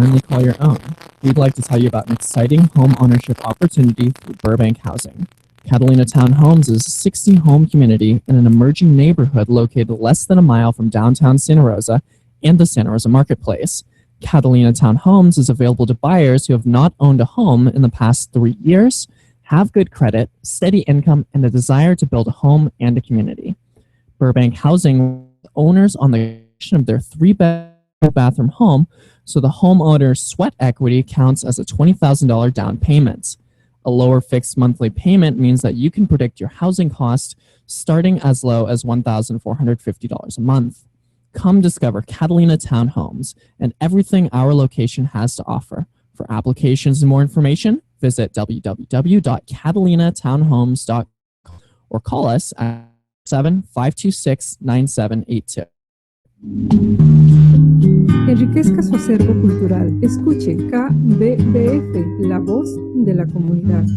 finally call your own. We'd like to tell you about an exciting home ownership opportunity through Burbank Housing. Catalina Townhomes is a 60-home community in an emerging neighborhood located less than a mile from downtown Santa Rosa and the Santa Rosa Marketplace. Catalina Townhomes is available to buyers who have not owned a home in the past 3 years, have good credit, steady income, and a desire to build a home and a community. Burbank Housing owners on the construction of their 3-bathroom home, so the homeowner's sweat equity counts as a $20,000 down payment. A lower fixed monthly payment means that you can predict your housing cost starting as low as $1,450 a month. Come discover Catalina Townhomes and everything our location has to offer. For applications and more information, visit www.catalinatownhomes.com or call us at 7-526-9782. Enriquezca su acervo cultural. Escuche KBBF, la voz de la comunidad.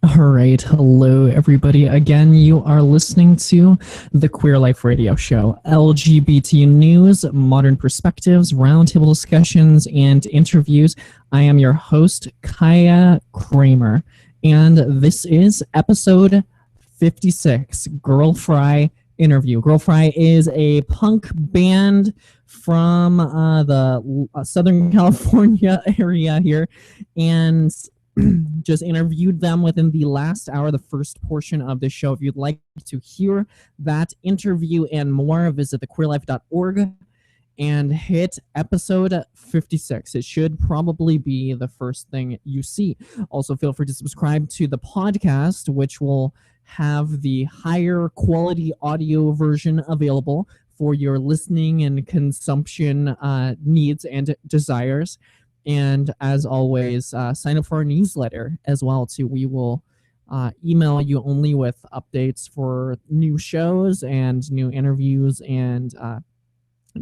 All right. Hello, everybody. Again, you are listening to the Queer Life Radio Show. LGBT news, modern perspectives, roundtable discussions, and interviews. I am your host, Kaiya Kramer, and this is episode 56, Girl Fry interview. Girl Fry is a punk band from the Southern California area here, and just interviewed them within the last hour, the first portion of the show. If you'd like to hear that interview and more, visit thequeerlife.org and hit episode 56. It should probably be the first thing you see. Also, feel free to subscribe to the podcast, which will have the higher quality audio version available for your listening and consumption needs and desires. And as always, sign up for our newsletter as well too. We will email you only with updates for new shows and new interviews and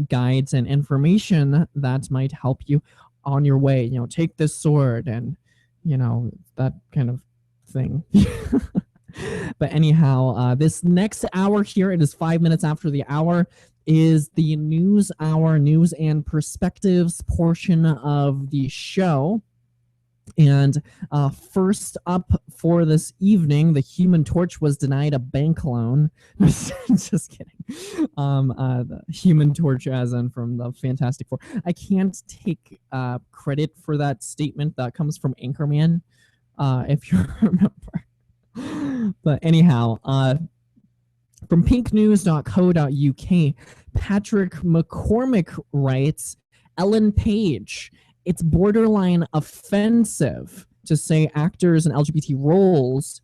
guides and information that might help you on your way. You know, take this sword and, you know, that kind of thing. But anyhow, this next hour here, it is 5 minutes after the hour, is the news hour, news and perspectives portion of the show. And first up for this evening, the Human Torch was denied a bank loan. Just kidding. The Human Torch, as in from the Fantastic Four. I can't take credit for that statement. That comes from Anchorman, if you remember. But anyhow, from pinknews.co.uk, Patrick McCormick writes, Ellen Page, it's borderline offensive to say actors in LGBT roles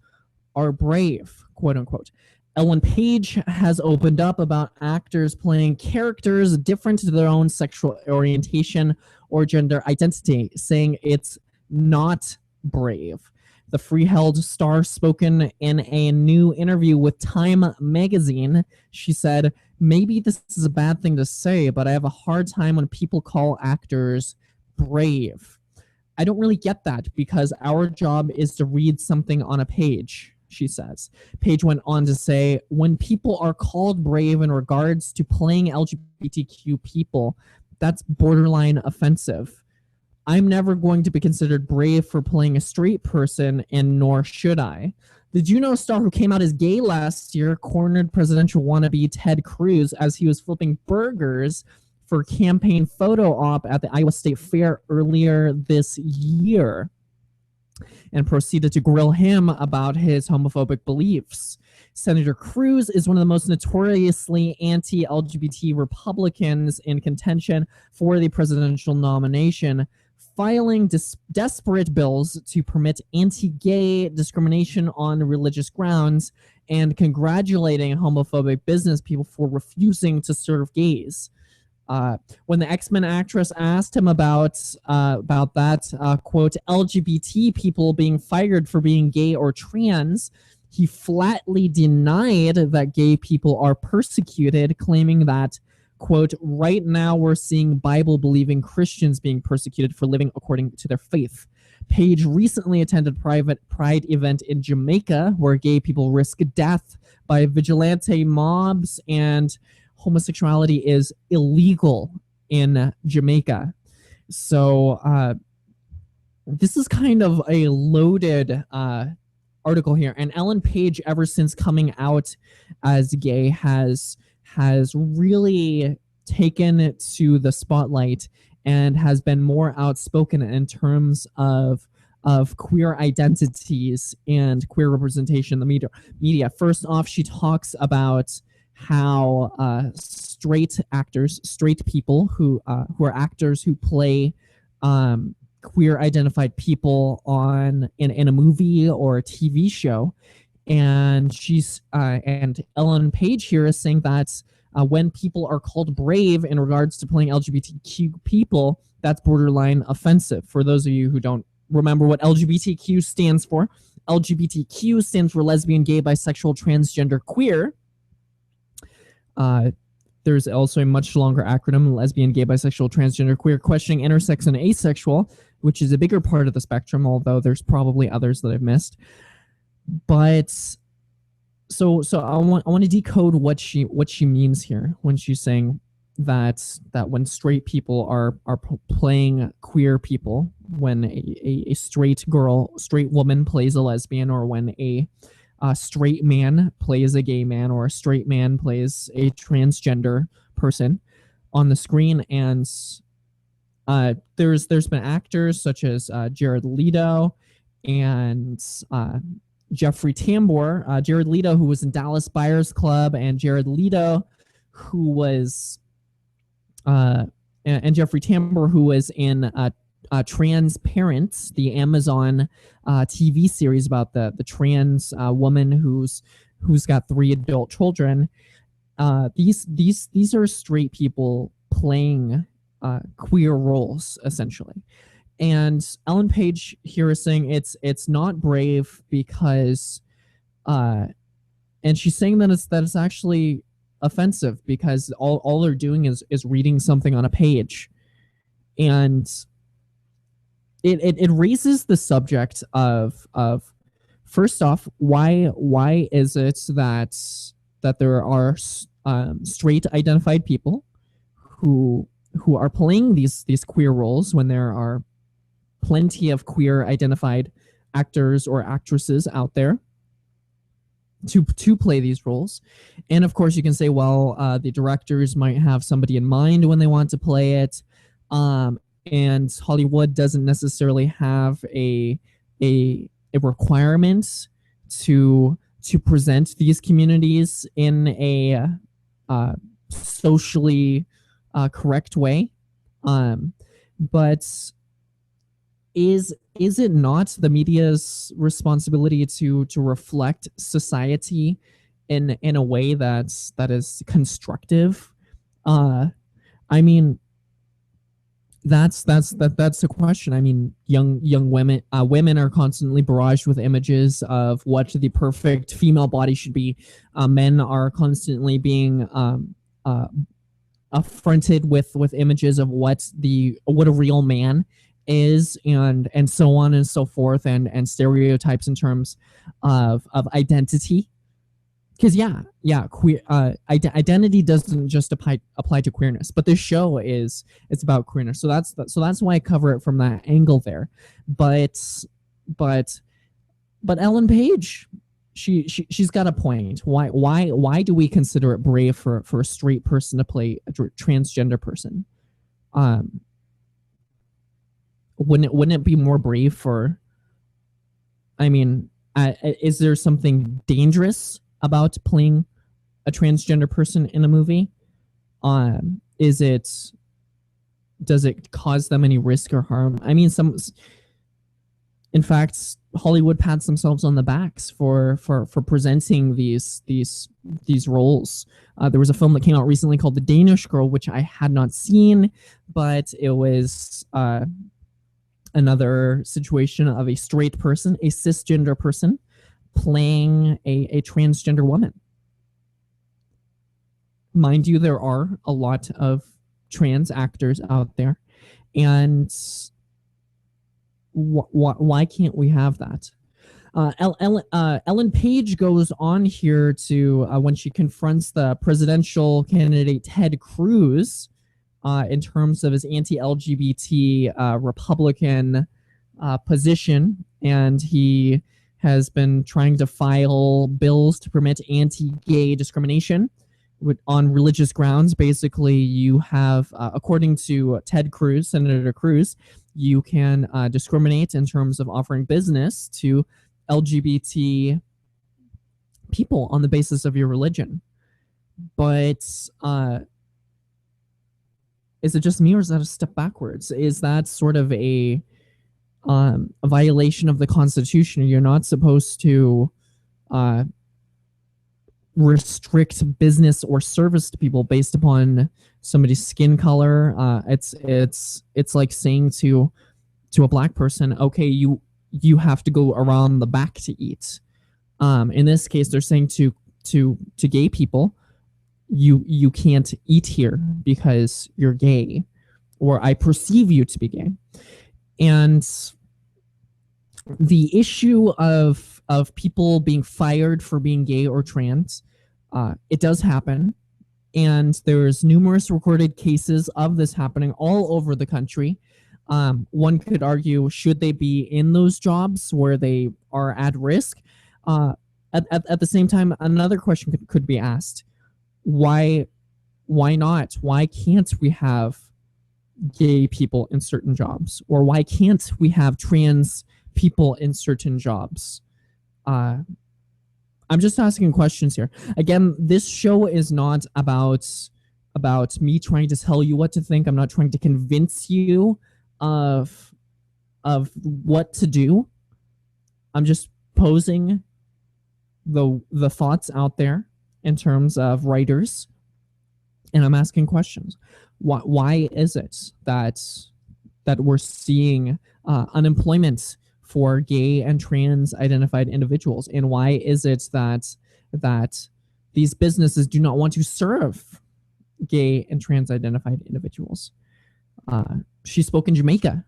are brave, quote unquote. Ellen Page has opened up about actors playing characters different to their own sexual orientation or gender identity, saying it's not brave. The Freeheld star spoken in a new interview with Time magazine. She said, maybe this is a bad thing to say, but I have a hard time when people call actors brave. I don't really get that because our job is to read something on a page, she says. Page went on to say, when people are called brave in regards to playing LGBTQ people, that's borderline offensive. I'm never going to be considered brave for playing a straight person, and nor should I. The Juno star who came out as gay last year cornered presidential wannabe Ted Cruz as he was flipping burgers for campaign photo op at the Iowa State Fair earlier this year, and proceeded to grill him about his homophobic beliefs. Senator Cruz is one of the most notoriously anti-LGBT Republicans in contention for the presidential nomination, filing desperate bills to permit anti-gay discrimination on religious grounds and congratulating homophobic business people for refusing to serve gays. When the X-Men actress asked him about that, quote, LGBT people being fired for being gay or trans, he flatly denied that gay people are persecuted, claiming that, quote, right now we're seeing Bible-believing Christians being persecuted for living according to their faith. Page recently attended a private pride event in Jamaica where gay people risk death by vigilante mobs and homosexuality is illegal in Jamaica. So this is kind of a loaded article here. And Ellen Page, ever since coming out as gay, has really taken it to the spotlight and has been more outspoken in terms of queer identities and queer representation in the media. First off, she talks about how straight people who are actors who play queer identified people in a movie or a TV show, and and Ellen Page here is saying that when people are called brave in regards to playing LGBTQ people, that's borderline offensive. For those of you who don't remember what LGBTQ stands for, LGBTQ stands for lesbian, gay, bisexual, transgender, queer. There's also a much longer acronym, lesbian, gay, bisexual, transgender, queer, questioning, intersex, and asexual, which is a bigger part of the spectrum, although there's probably others that I've missed. But so I want to decode what she means here when she's saying that when straight people are playing queer people, when a straight woman plays a lesbian, or when a straight man plays a gay man, or a straight man plays a transgender person on the screen. And there's been actors such as Jared Leto and Jeffrey Tambor. Jared Leto, who was in Dallas Buyers Club, and Jared Leto, who was and Jeffrey Tambor, who was in Transparent, the Amazon TV series about the trans woman who's got 3 adult children. These are straight people playing queer roles, essentially. And Ellen Page here is saying it's not brave because, and she's saying that it's actually offensive because all they're doing is reading something on a page, and it raises the subject of first off, why is it that there are straight identified people who are playing these queer roles when there are plenty of queer identified actors or actresses out there to play these roles? And of course you can say, well, the directors might have somebody in mind when they want to play it, and Hollywood doesn't necessarily have a requirement to present these communities in a socially correct way. But is it not the media's responsibility to reflect society in a way that is constructive? I mean, that's the question. I mean, young women are constantly barraged with images of what the perfect female body should be. Men are constantly being affronted with images of what a real man is, and so on and so forth, and stereotypes in terms of identity. Because queer identity doesn't just apply to queerness, but this show it's about queerness. So that's why I cover it from that angle there. But Ellen Page, she's got a point. Why do we consider it brave for a straight person to play a transgender person? Wouldn't it be more brave for? I mean, is there something dangerous about playing a transgender person in a movie? Does it cause them any risk or harm? I mean, in fact, Hollywood pats themselves on the backs for presenting these roles. There was a film that came out recently called The Danish Girl, which I had not seen, but it was another situation of a straight person, a cisgender person, playing a transgender woman. Mind you, there are a lot of trans actors out there, and why can't we have that? Ellen Page goes on here to when she confronts the presidential candidate Ted Cruz in terms of his anti-LGBT Republican position, and he has been trying to file bills to permit anti-gay discrimination on religious grounds. Basically, you have, according to Ted Cruz, Senator Cruz, you can discriminate in terms of offering business to LGBT people on the basis of your religion. But is it just me, or is that a step backwards? Is that sort of a violation of the Constitution? You're not supposed to restrict business or service to people based upon somebody's skin color. It's like saying to a black person, okay, you have to go around the back to eat. In this case, they're saying to gay people, you can't eat here because you're gay, or I perceive you to be gay. And the issue of people being fired for being gay or trans, it does happen, and there's numerous recorded cases of this happening all over the country. One could argue, should they be in those jobs where they are at risk? At the same time, another question could be asked: why not? Why can't we have gay people in certain jobs, or why can't we have trans people in certain jobs? I'm just asking questions here. Again, this show is not about me trying to tell you what to think. I'm not trying to convince you of of what to do. I'm just posing the thoughts out there in terms of writers, and I'm asking questions. Why is it that we're seeing unemployment for gay and trans identified individuals, and why is it that these businesses do not want to serve gay and trans identified individuals? She spoke in Jamaica,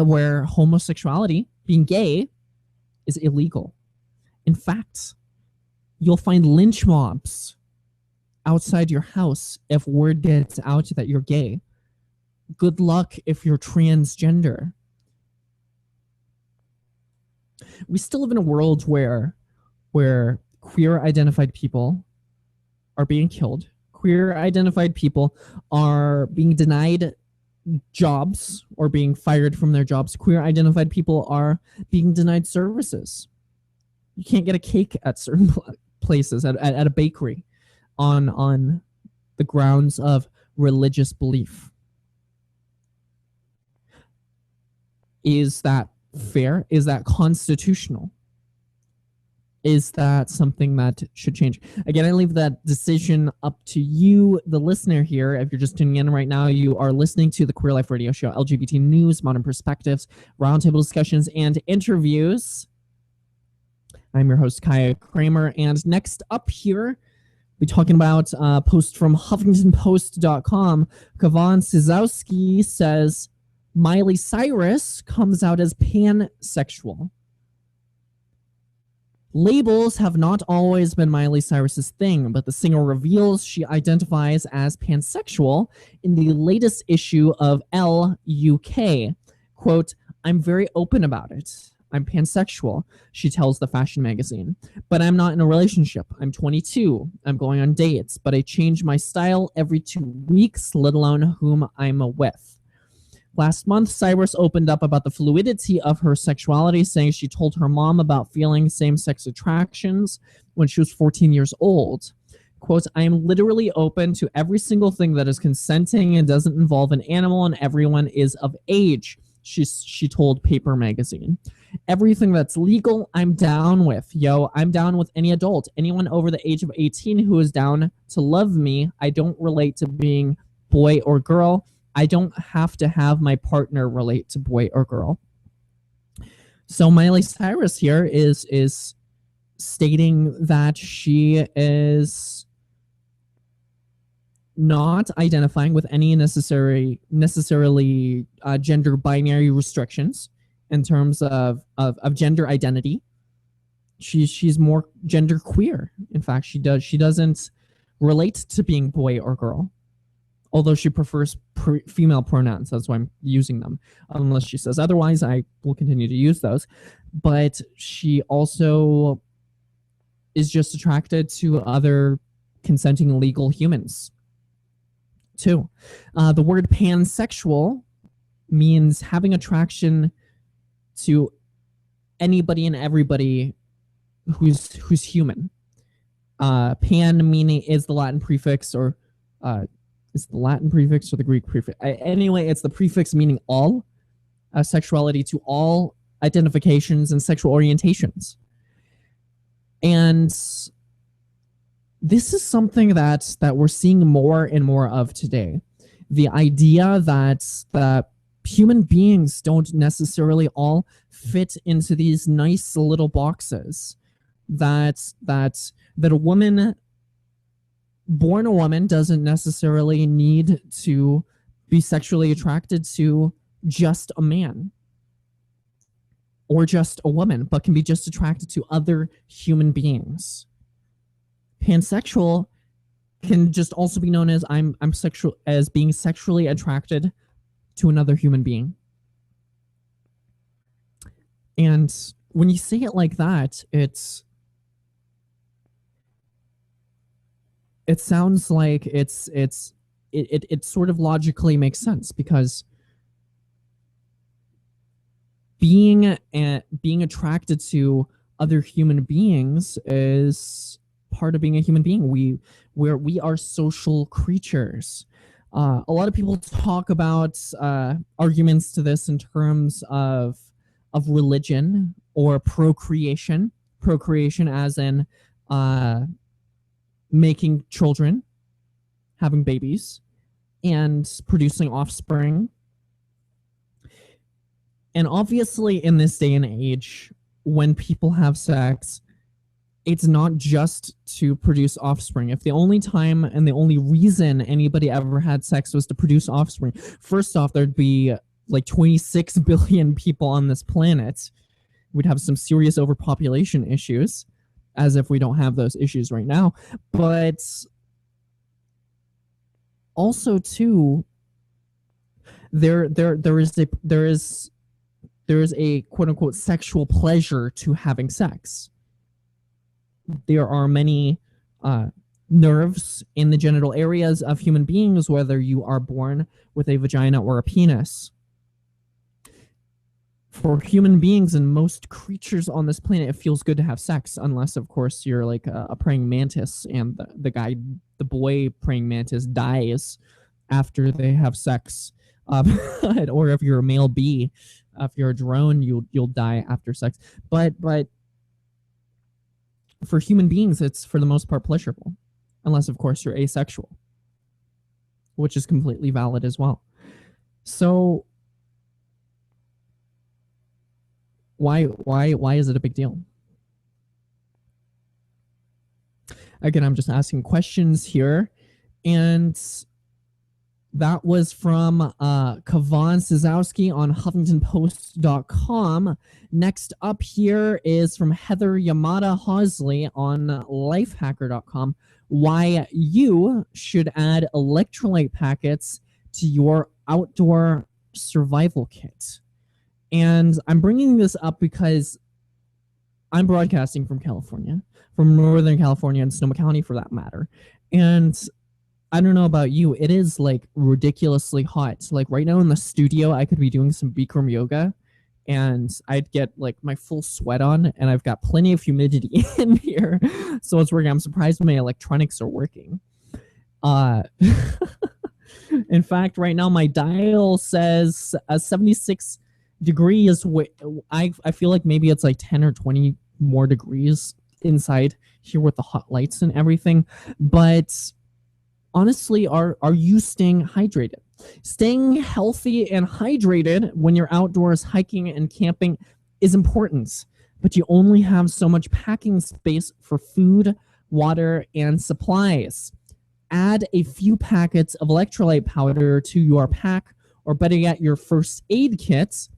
where homosexuality, being gay, is illegal. In fact, you'll find lynch mobs outside your house if word gets out that you're gay. Good luck if you're transgender. We still live in a world where queer identified people are being killed. Queer identified people are being denied jobs or being fired from their jobs. Queer identified people are being denied services. You can't get a cake at certain places, at a bakery, on the grounds of religious belief. Is that fair? Is that constitutional? Is that something that should change? Again, I leave that decision up to you, the listener here. If you're just tuning in right now, you are listening to the Queer Life Radio Show, LGBT news, modern perspectives, roundtable discussions, and interviews. I'm your host, Kaiya Kramer, and next up here, we're talking about a post from HuffingtonPost.com. Kavan Sizowski says, Miley Cyrus comes out as pansexual. Labels have not always been Miley Cyrus's thing, but the singer reveals she identifies as pansexual in the latest issue of Elle UK. Quote, I'm very open about it. I'm pansexual, she tells the fashion magazine. But I'm not in a relationship. I'm 22. I'm going on dates, but I change my style every 2 weeks, let alone whom I'm with. Last month, Cyrus opened up about the fluidity of her sexuality, saying she told her mom about feeling same-sex attractions when she was 14 years old. Quote, I am literally open to every single thing that is consenting and doesn't involve an animal, and everyone is of age, she told Paper Magazine. Everything that's legal, I'm down with. Yo, I'm down with any adult, anyone over the age of 18 who is down to love me. I don't relate to being boy or girl. I don't have to have my partner relate to boy or girl. So Miley Cyrus here is stating that she is not identifying with any necessarily gender binary restrictions in terms of gender identity. She's more gender queer. In fact, she doesn't relate to being boy or girl. Although she prefers female pronouns, that's why I'm using them. Unless she says otherwise, I will continue to use those. But she also is just attracted to other consenting legal humans, too. The word pansexual means having attraction to anybody and everybody who's human. Pan meaning is the Latin prefix or is the Latin prefix or the Greek prefix? Anyway, it's the prefix meaning all, sexuality to all identifications and sexual orientations. And this is something that we're seeing more and more of today. The idea that human beings don't necessarily all fit into these nice little boxes. That a woman born a woman doesn't necessarily need to be sexually attracted to just a man or just a woman, but can be just attracted to other human beings. Pansexual can just also be known as as being sexually attracted to another human being. And when you say it like that, it sounds like it sort of logically makes sense, because being attracted to other human beings is part of being a human being. We are social creatures. A lot of people talk about arguments to this in terms of religion or procreation. Procreation as in making children, having babies, and producing offspring. And obviously in this day and age, when people have sex, it's not just to produce offspring. If the only time and the only reason anybody ever had sex was to produce offspring, first off, there'd be like 26 billion people on this planet. We'd have some serious overpopulation issues, as if we don't have those issues right now. But also too, there is a quote unquote sexual pleasure to having sex. There are many nerves in the genital areas of human beings, whether you are born with a vagina or a penis. For human beings and most creatures on this planet, it feels good to have sex, unless, of course, you're like a praying mantis and the boy praying mantis dies after they have sex. Or if you're a male bee, if you're a drone, you'll die after sex. But for human beings, it's for the most part pleasurable, unless, of course, you're asexual, which is completely valid as well. So why is it a big deal? Again, I'm just asking questions here, and that was from Kavan Sizowski on HuffingtonPost.com. Next up here is from Heather Yamada Hosley on Lifehacker.com. Why you should add electrolyte packets to your outdoor survival kit. And I'm bringing this up because I'm broadcasting from California, from Northern California and Sonoma County for that matter. And I don't know about you, it is like ridiculously hot. So like right now in the studio, I could be doing some Bikram yoga and I'd get like my full sweat on, and I've got plenty of humidity in here. So it's working. I'm surprised my electronics are working. In fact, right now my dial says 76 degrees. I feel like maybe it's like 10 or 20 more degrees inside here with the hot lights and everything. But honestly, are you staying hydrated? Staying healthy and hydrated when you're outdoors hiking and camping is important, but you only have so much packing space for food, water, and supplies. Add a few packets of electrolyte powder to your pack, or better yet, your first aid kits,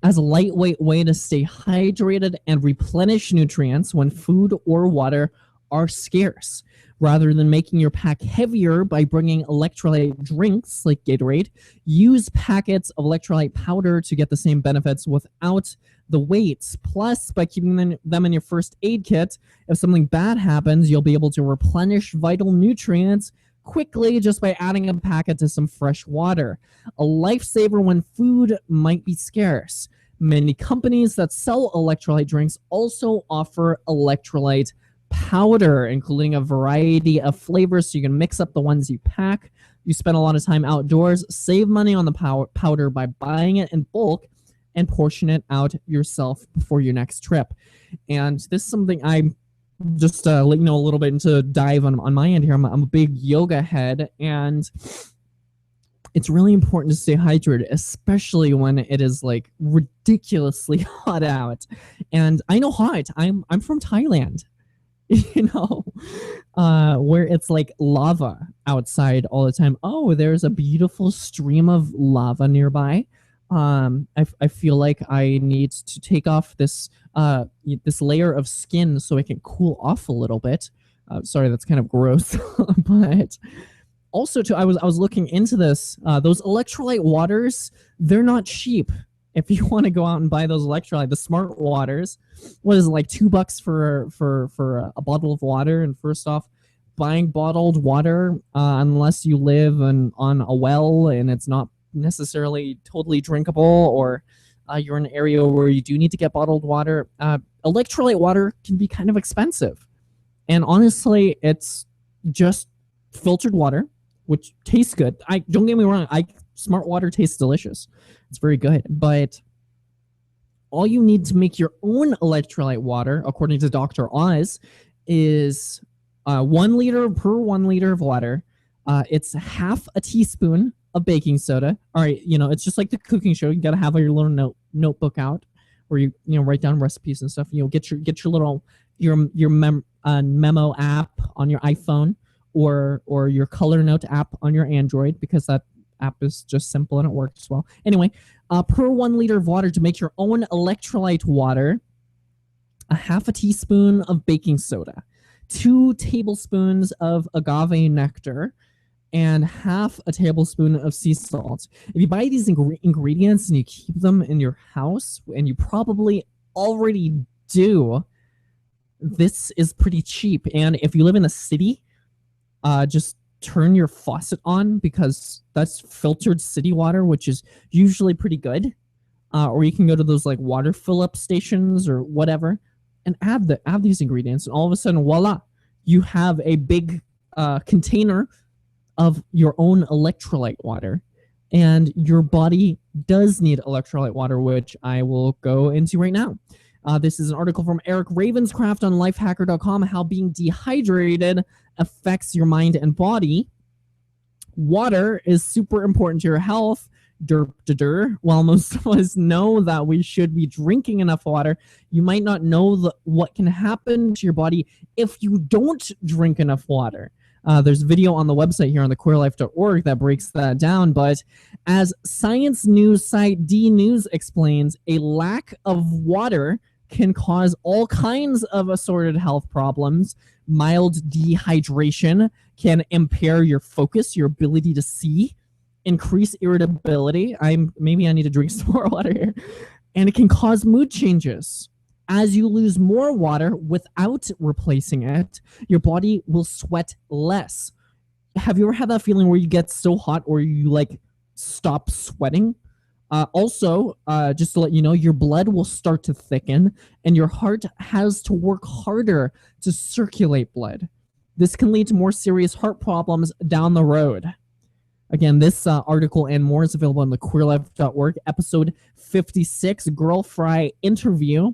as a lightweight way to stay hydrated and replenish nutrients when food or water are scarce. Rather than making your pack heavier by bringing electrolyte drinks like Gatorade, use packets of electrolyte powder to get the same benefits without the weights. Plus, by keeping them in your first aid kit, if something bad happens, you'll be able to replenish vital nutrients quickly just by adding a packet to some fresh water. A lifesaver when food might be scarce. Many companies that sell electrolyte drinks also offer electrolyte powder, including a variety of flavors, so you can mix up the ones you pack. You spend a lot of time outdoors, save money on the powder by buying it in bulk and portion it out yourself before your next trip. And this is something I'm just let you know a little bit into dive on my end here. I'm a big yoga head, and it's really important to stay hydrated, especially when it is like ridiculously hot out. And I know hot. I'm from Thailand. You know, where it's like lava outside all the time. Oh, there's a beautiful stream of lava nearby. I feel like I need to take off this layer of skin so I can cool off a little bit. Sorry, that's kind of gross. But also, too, I was looking into this. Those electrolyte waters, they're not cheap. If you want to go out and buy those electrolyte, the smart waters, what is it, like $2 for a bottle of water? And first off, buying bottled water, unless you live on a well and it's not necessarily totally drinkable, or you're in an area where you do need to get bottled water, electrolyte water can be kind of expensive. And honestly, it's just filtered water which tastes good. Don't get me wrong, smart water tastes delicious. It's very good, but all you need to make your own electrolyte water, according to Dr. Oz, is 1 liter per 1 liter of water. It's half a teaspoon of baking soda. All right, it's just like the cooking show. You got to have your little notebook out where you write down recipes and stuff. Get your little memo app on your iPhone or your color note app on your Android, because that app is just simple and it works well. Anyway, per 1 liter of water to make your own electrolyte water, a half a teaspoon of baking soda, 2 tablespoons of agave nectar, and half a tablespoon of sea salt. If you buy these ingredients and you keep them in your house, and you probably already do, this is pretty cheap. And if you live in a city, just turn your faucet on, because that's filtered city water, which is usually pretty good. Or you can go to those like water fill-up stations or whatever and add these ingredients, and all of a sudden, voila, you have a big container of your own electrolyte water. And your body does need electrolyte water, which I will go into right now. This is an article from Eric Ravenscraft on lifehacker.com, how being dehydrated affects your mind and body. Water is super important to your health. While most of us know that we should be drinking enough water, you might not know what can happen to your body if you don't drink enough water. There's a video on the website here on thequeerlife.org that breaks that down, but as science news site D News explains, a lack of water can cause all kinds of assorted health problems. Mild dehydration can impair your focus, your ability to see, increase irritability. Maybe I need to drink some more water here. And it can cause mood changes. As you lose more water without replacing it, your body will sweat less. Have you ever had that feeling where you get so hot or you like stop sweating? Also, just to let you know, your blood will start to thicken and your heart has to work harder to circulate blood. This can lead to more serious heart problems down the road. Again, this article and more is available on thequeerlife.org, episode 56, Girl Fry interview.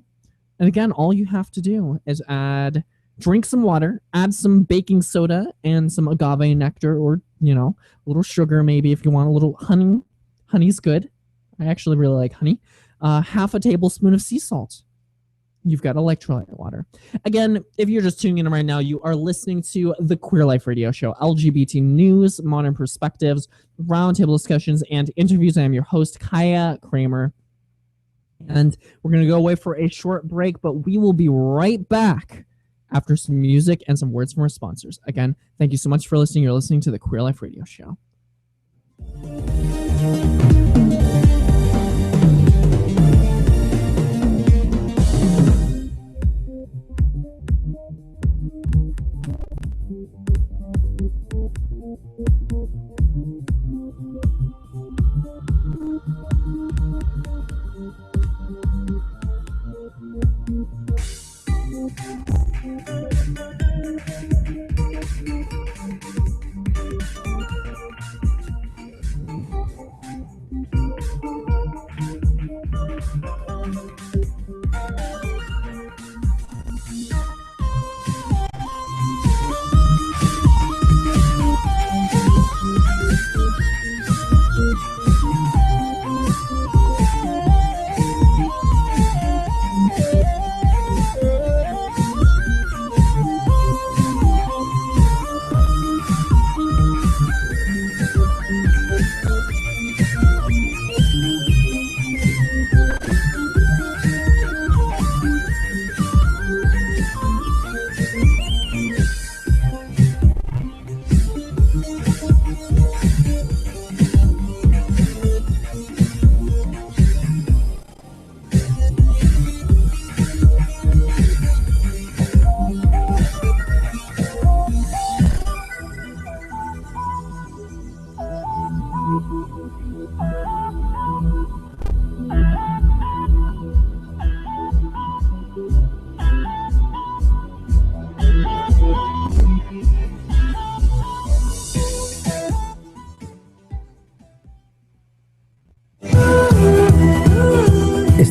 And again, all you have to do is drink some water, add some baking soda and some agave nectar, or, a little sugar maybe if you want, a little honey. Honey's good. I actually really like honey. Half a tablespoon of sea salt. You've got electrolyte water. Again, if you're just tuning in right now, you are listening to the Queer Life Radio Show, LGBT news, modern perspectives, roundtable discussions, and interviews. I am your host, Kaiya Kramer. And we're going to go away for a short break, but we will be right back after some music and some words from our sponsors. Again, thank you so much for listening. You're listening to the Queer Life Radio Show.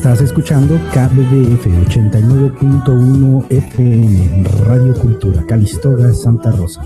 Estás escuchando KBBF 89.1 FM, Radio Cultura, Calistoga, Santa Rosa.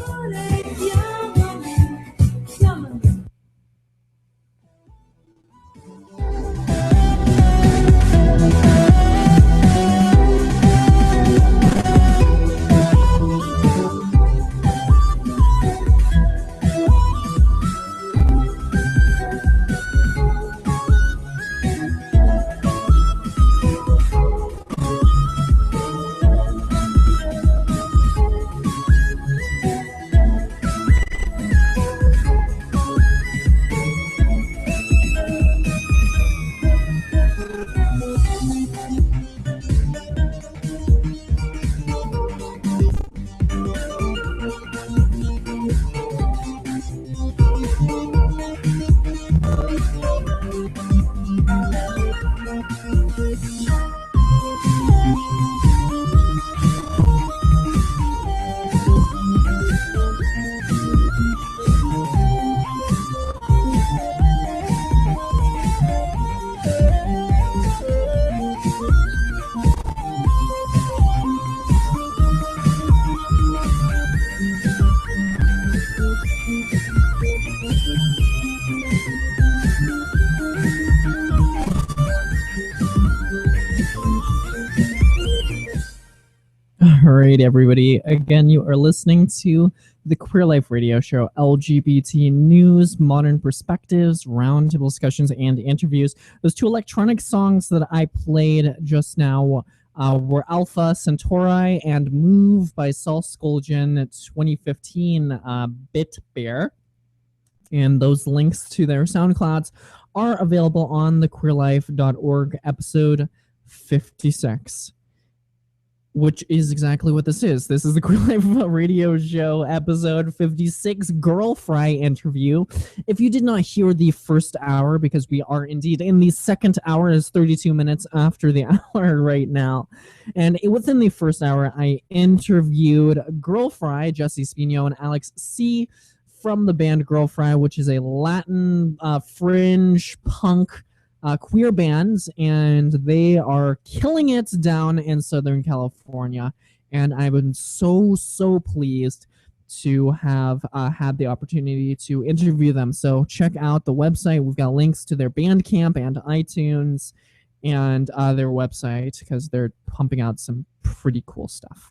All right, everybody. Again, you are listening to the Queer Life Radio Show, LGBT news, modern perspectives, roundtable discussions, and interviews. Those two electronic songs that I played just now were Alpha Centauri and Move by Saul Skoljian 2015 Bit Bear. And those links to their SoundClouds are available on the queerlife.org episode 56. Which is exactly what this is. This is the Queer Life Radio Show, episode 56, Girl Fry interview. If you did not hear the first hour, because we are indeed in the second hour, is 32 minutes after the hour right now. And within the first hour, I interviewed Girl Fry, Jessy Spiño, and Alex C. from the band Girl Fry, which is a Latin fringe punk queer bands, and they are killing it down in Southern California. And I've been so pleased to have had the opportunity to interview them. So check out the website. We've got links to their Bandcamp and iTunes and their website, because they're pumping out some pretty cool stuff.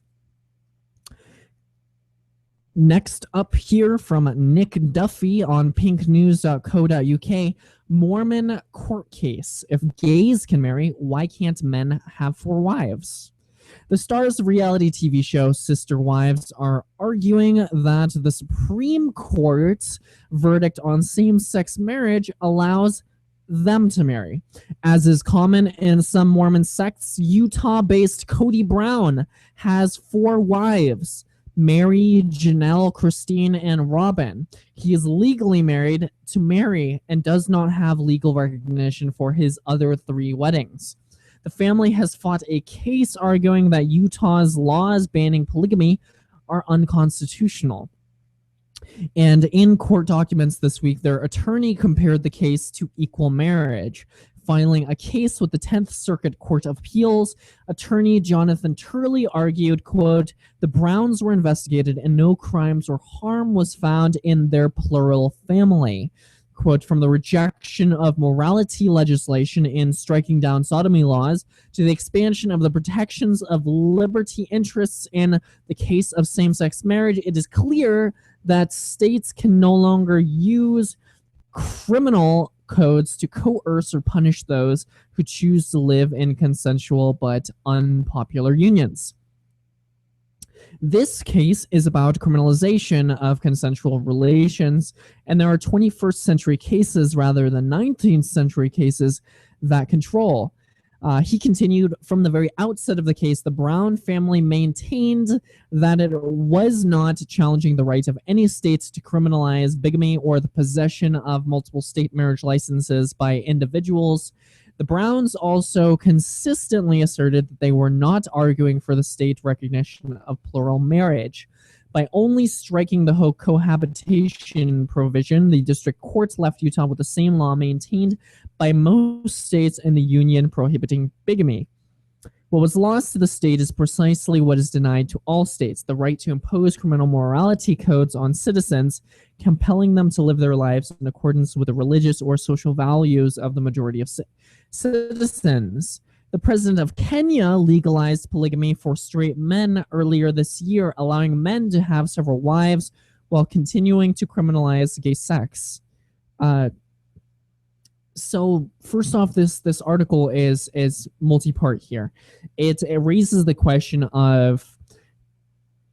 Next up here from Nick Duffy on pinknews.co.uk, Mormon court case. If gays can marry, why can't men have 4 wives? The stars of reality TV show Sister Wives are arguing that the Supreme Court's verdict on same-sex marriage allows them to marry. As is common in some Mormon sects, Utah-based Cody Brown has 4 wives: Mary, Janelle, Christine, and Robin. He is legally married to Mary and does not have legal recognition for his other 3 weddings. The family has fought a case arguing that Utah's laws banning polygamy are unconstitutional. And in court documents this week, their attorney compared the case to equal marriage. Filing a case with the 10th Circuit Court of Appeals, attorney Jonathan Turley argued, quote, "The Browns were investigated and no crimes or harm was found in their plural family." Quote, "From the rejection of morality legislation in striking down sodomy laws to the expansion of the protections of liberty interests in the case of same-sex marriage, it is clear that states can no longer use criminal codes to coerce or punish those who choose to live in consensual but unpopular unions. This case is about criminalization of consensual relations, and there are 21st century cases rather than 19th century cases that control. He continued, "From the very outset of the case, the Brown family maintained that it was not challenging the right of any state to criminalize bigamy or the possession of multiple state marriage licenses by individuals. The Browns also consistently asserted that they were not arguing for the state recognition of plural marriage. By only striking the cohabitation provision, the district courts left Utah with the same law maintained by most states in the union prohibiting bigamy. What was lost to the state is precisely what is denied to all states, the right to impose criminal morality codes on citizens, compelling them to live their lives in accordance with the religious or social values of the majority of citizens. The president of Kenya legalized polygamy for straight men earlier this year, allowing men to have several wives while continuing to criminalize gay sex. So first off, this article is multi-part here. It raises the question of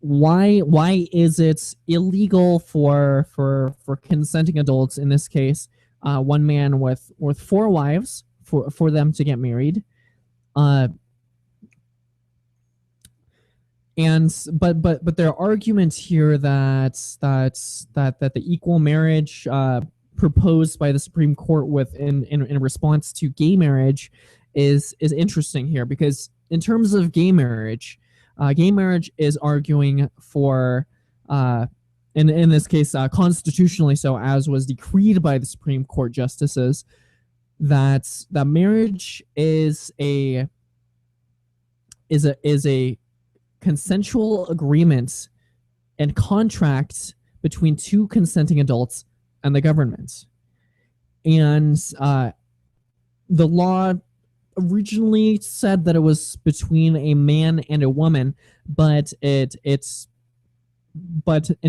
why is it illegal for consenting adults, in this case, one man with 4 wives, for them to get married. But their argument here that the equal marriage proposed by the Supreme Court in response to gay marriage is interesting here, because in terms of gay marriage is arguing for in this case constitutionally so, as was decreed by the Supreme Court justices, that marriage is a consensual agreement and contract between 2 consenting adults and the government. And the law originally said that it was between a man and a woman, but in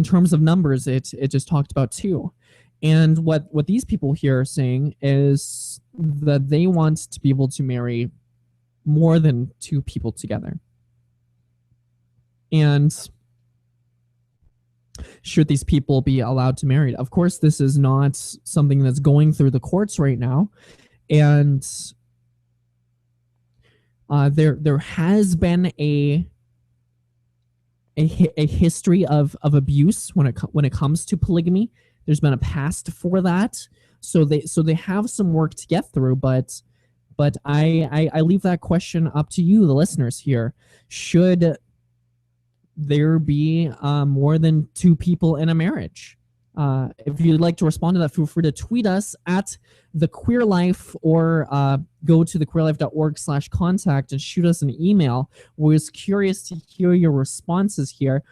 terms of numbers, it just talked about 2. And what these people here are saying is that they want to be able to marry more than 2 people together. And should these people be allowed to marry? Of course, this is not something that's going through the courts right now. And there has been a history of abuse when it comes to polygamy. There's been a past for that, so they have some work to get through. But I leave that question up to you, the listeners here. Should there be more than 2 people in a marriage? If you'd like to respond to that, feel free to tweet us at The Queer Life, or go to thequeerlife.org/contact and shoot us an email. We're just curious to hear your responses here.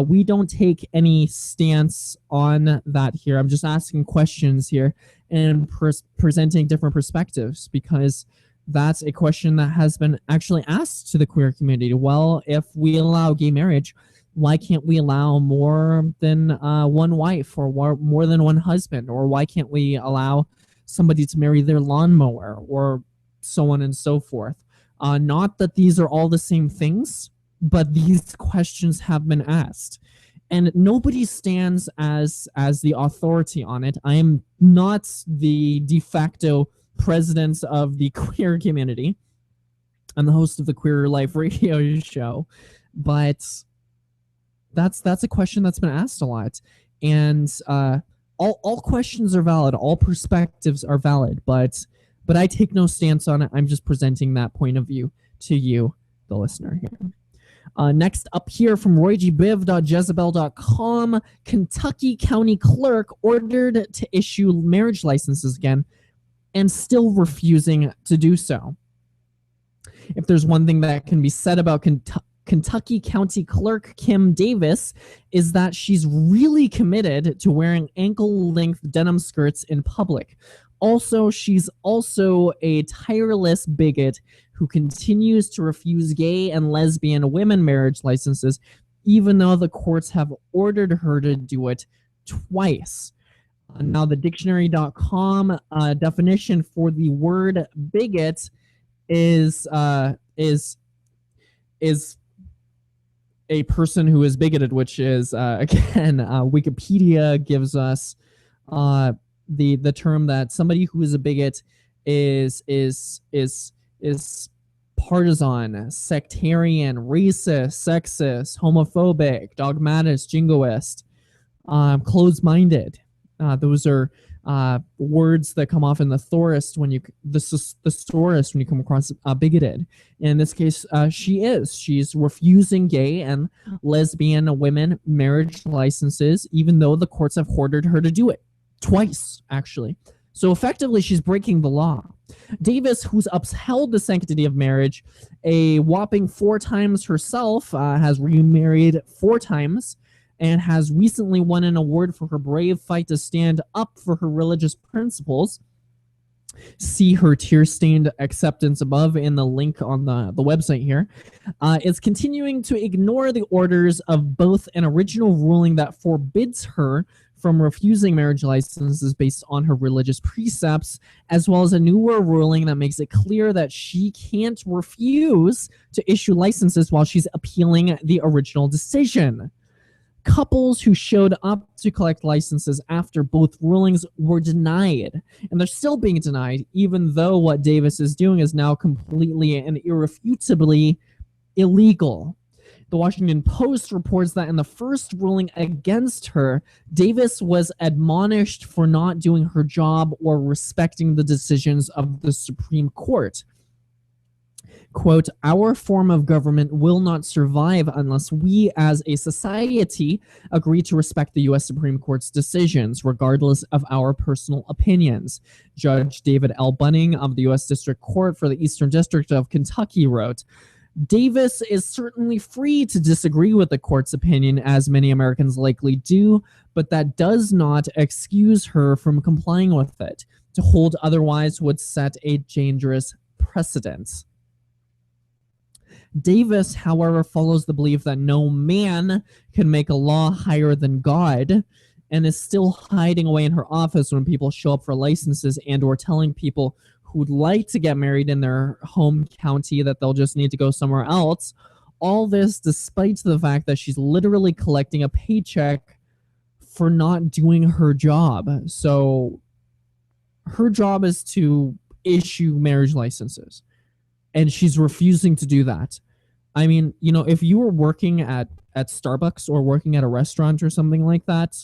We don't take any stance on that here. I'm just asking questions here and presenting different perspectives, because that's a question that has been actually asked to the queer community. Well, if we allow gay marriage, why can't we allow more than 1 wife, or more than 1 husband? Or why can't we allow somebody to marry their lawnmower, or so on and so forth? Not that these are all the same things, but these questions have been asked. And nobody stands as the authority on it. I am not the de facto president of the queer community. I'm the host of the Queer Life radio show. But that's a question that's been asked a lot. And all questions are valid. All perspectives are valid. But I take no stance on it. I'm just presenting that point of view to you, the listener here. Next up here from roygbiv.jezebel.com, Kentucky County Clerk ordered to issue marriage licenses again and still refusing to do so. If there's one thing that can be said about Kentucky County Clerk Kim Davis, is that she's really committed to wearing ankle-length denim skirts in public. Also, she's also a tireless bigot who continues to refuse gay and lesbian women marriage licenses, even though the courts have ordered her to do it twice. Now, the dictionary.com definition for the word bigot is a person who is bigoted, which is again Wikipedia gives us the term that somebody who is a bigot is partisan, sectarian, racist, sexist, homophobic, dogmatic, jingoist, closed-minded. Those are words that come off in the thesaurus when you come across bigoted. In this case, she's refusing gay and lesbian women marriage licenses, even though the courts have ordered her to do it twice, actually. So effectively, she's breaking the law. Davis, who's upheld the sanctity of marriage a whopping 4 times herself, has remarried 4 times, and has recently won an award for her brave fight to stand up for her religious principles. See her tear-stained acceptance above in the link on the website here. Is continuing to ignore the orders of both an original ruling that forbids her from refusing marriage licenses based on her religious precepts, as well as a newer ruling that makes it clear that she can't refuse to issue licenses while she's appealing the original decision. Couples who showed up to collect licenses after both rulings were denied, and they're still being denied, even though what Davis is doing is now completely and irrefutably illegal. The Washington Post reports that in the first ruling against her, Davis was admonished for not doing her job or respecting the decisions of the Supreme Court. Quote, "Our form of government will not survive unless we as a society agree to respect the U.S. Supreme Court's decisions, regardless of our personal opinions," Judge David L. Bunning of the U.S. District Court for the Eastern District of Kentucky wrote. Davis is certainly free to disagree with the court's opinion, as many Americans likely do, but that does not excuse her from complying with it. To hold otherwise would set a dangerous precedent. Davis, however, follows the belief that no man can make a law higher than God, and is still hiding away in her office when people show up for licenses and or telling people who'd like to get married in their home county that they'll just need to go somewhere else. All this despite the fact that she's literally collecting a paycheck for not doing her job. So her job is to issue marriage licenses, and she's refusing to do that. I mean, you know, if you were working at Starbucks or working at a restaurant or something like that,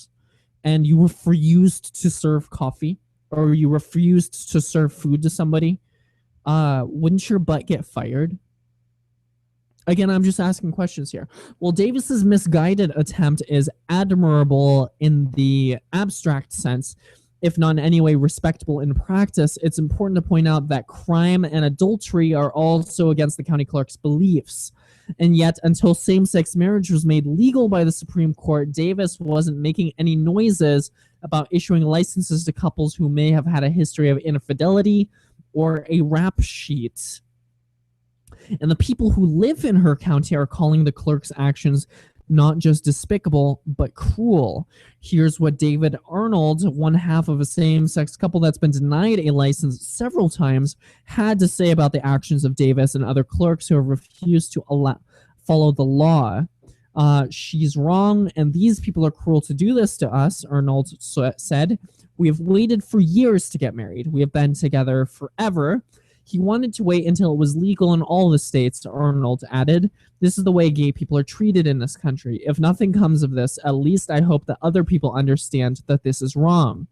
and you refused to serve coffee, or you refused to serve food to somebody, wouldn't your butt get fired? Again, I'm just asking questions here. Well, Davis's misguided attempt is admirable in the abstract sense, if not in any way respectable in practice. It's important to point out that crime and adultery are also against the county clerk's beliefs. And yet, until same-sex marriage was made legal by the Supreme Court, Davis wasn't making any noises about issuing licenses to couples who may have had a history of infidelity or a rap sheet. And the people who live in her county are calling the clerk's actions not just despicable, but cruel. Here's what David Arnold, one half of a same-sex couple that's been denied a license several times, had to say about the actions of Davis and other clerks who have refused to follow the law. She's wrong, and these people are cruel to do this to us, Arnold said. We have waited for years to get married. We have been together forever. He wanted to wait until it was legal in all the states, Arnold added. This is the way gay people are treated in this country. If nothing comes of this, at least I hope that other people understand that this is wrong.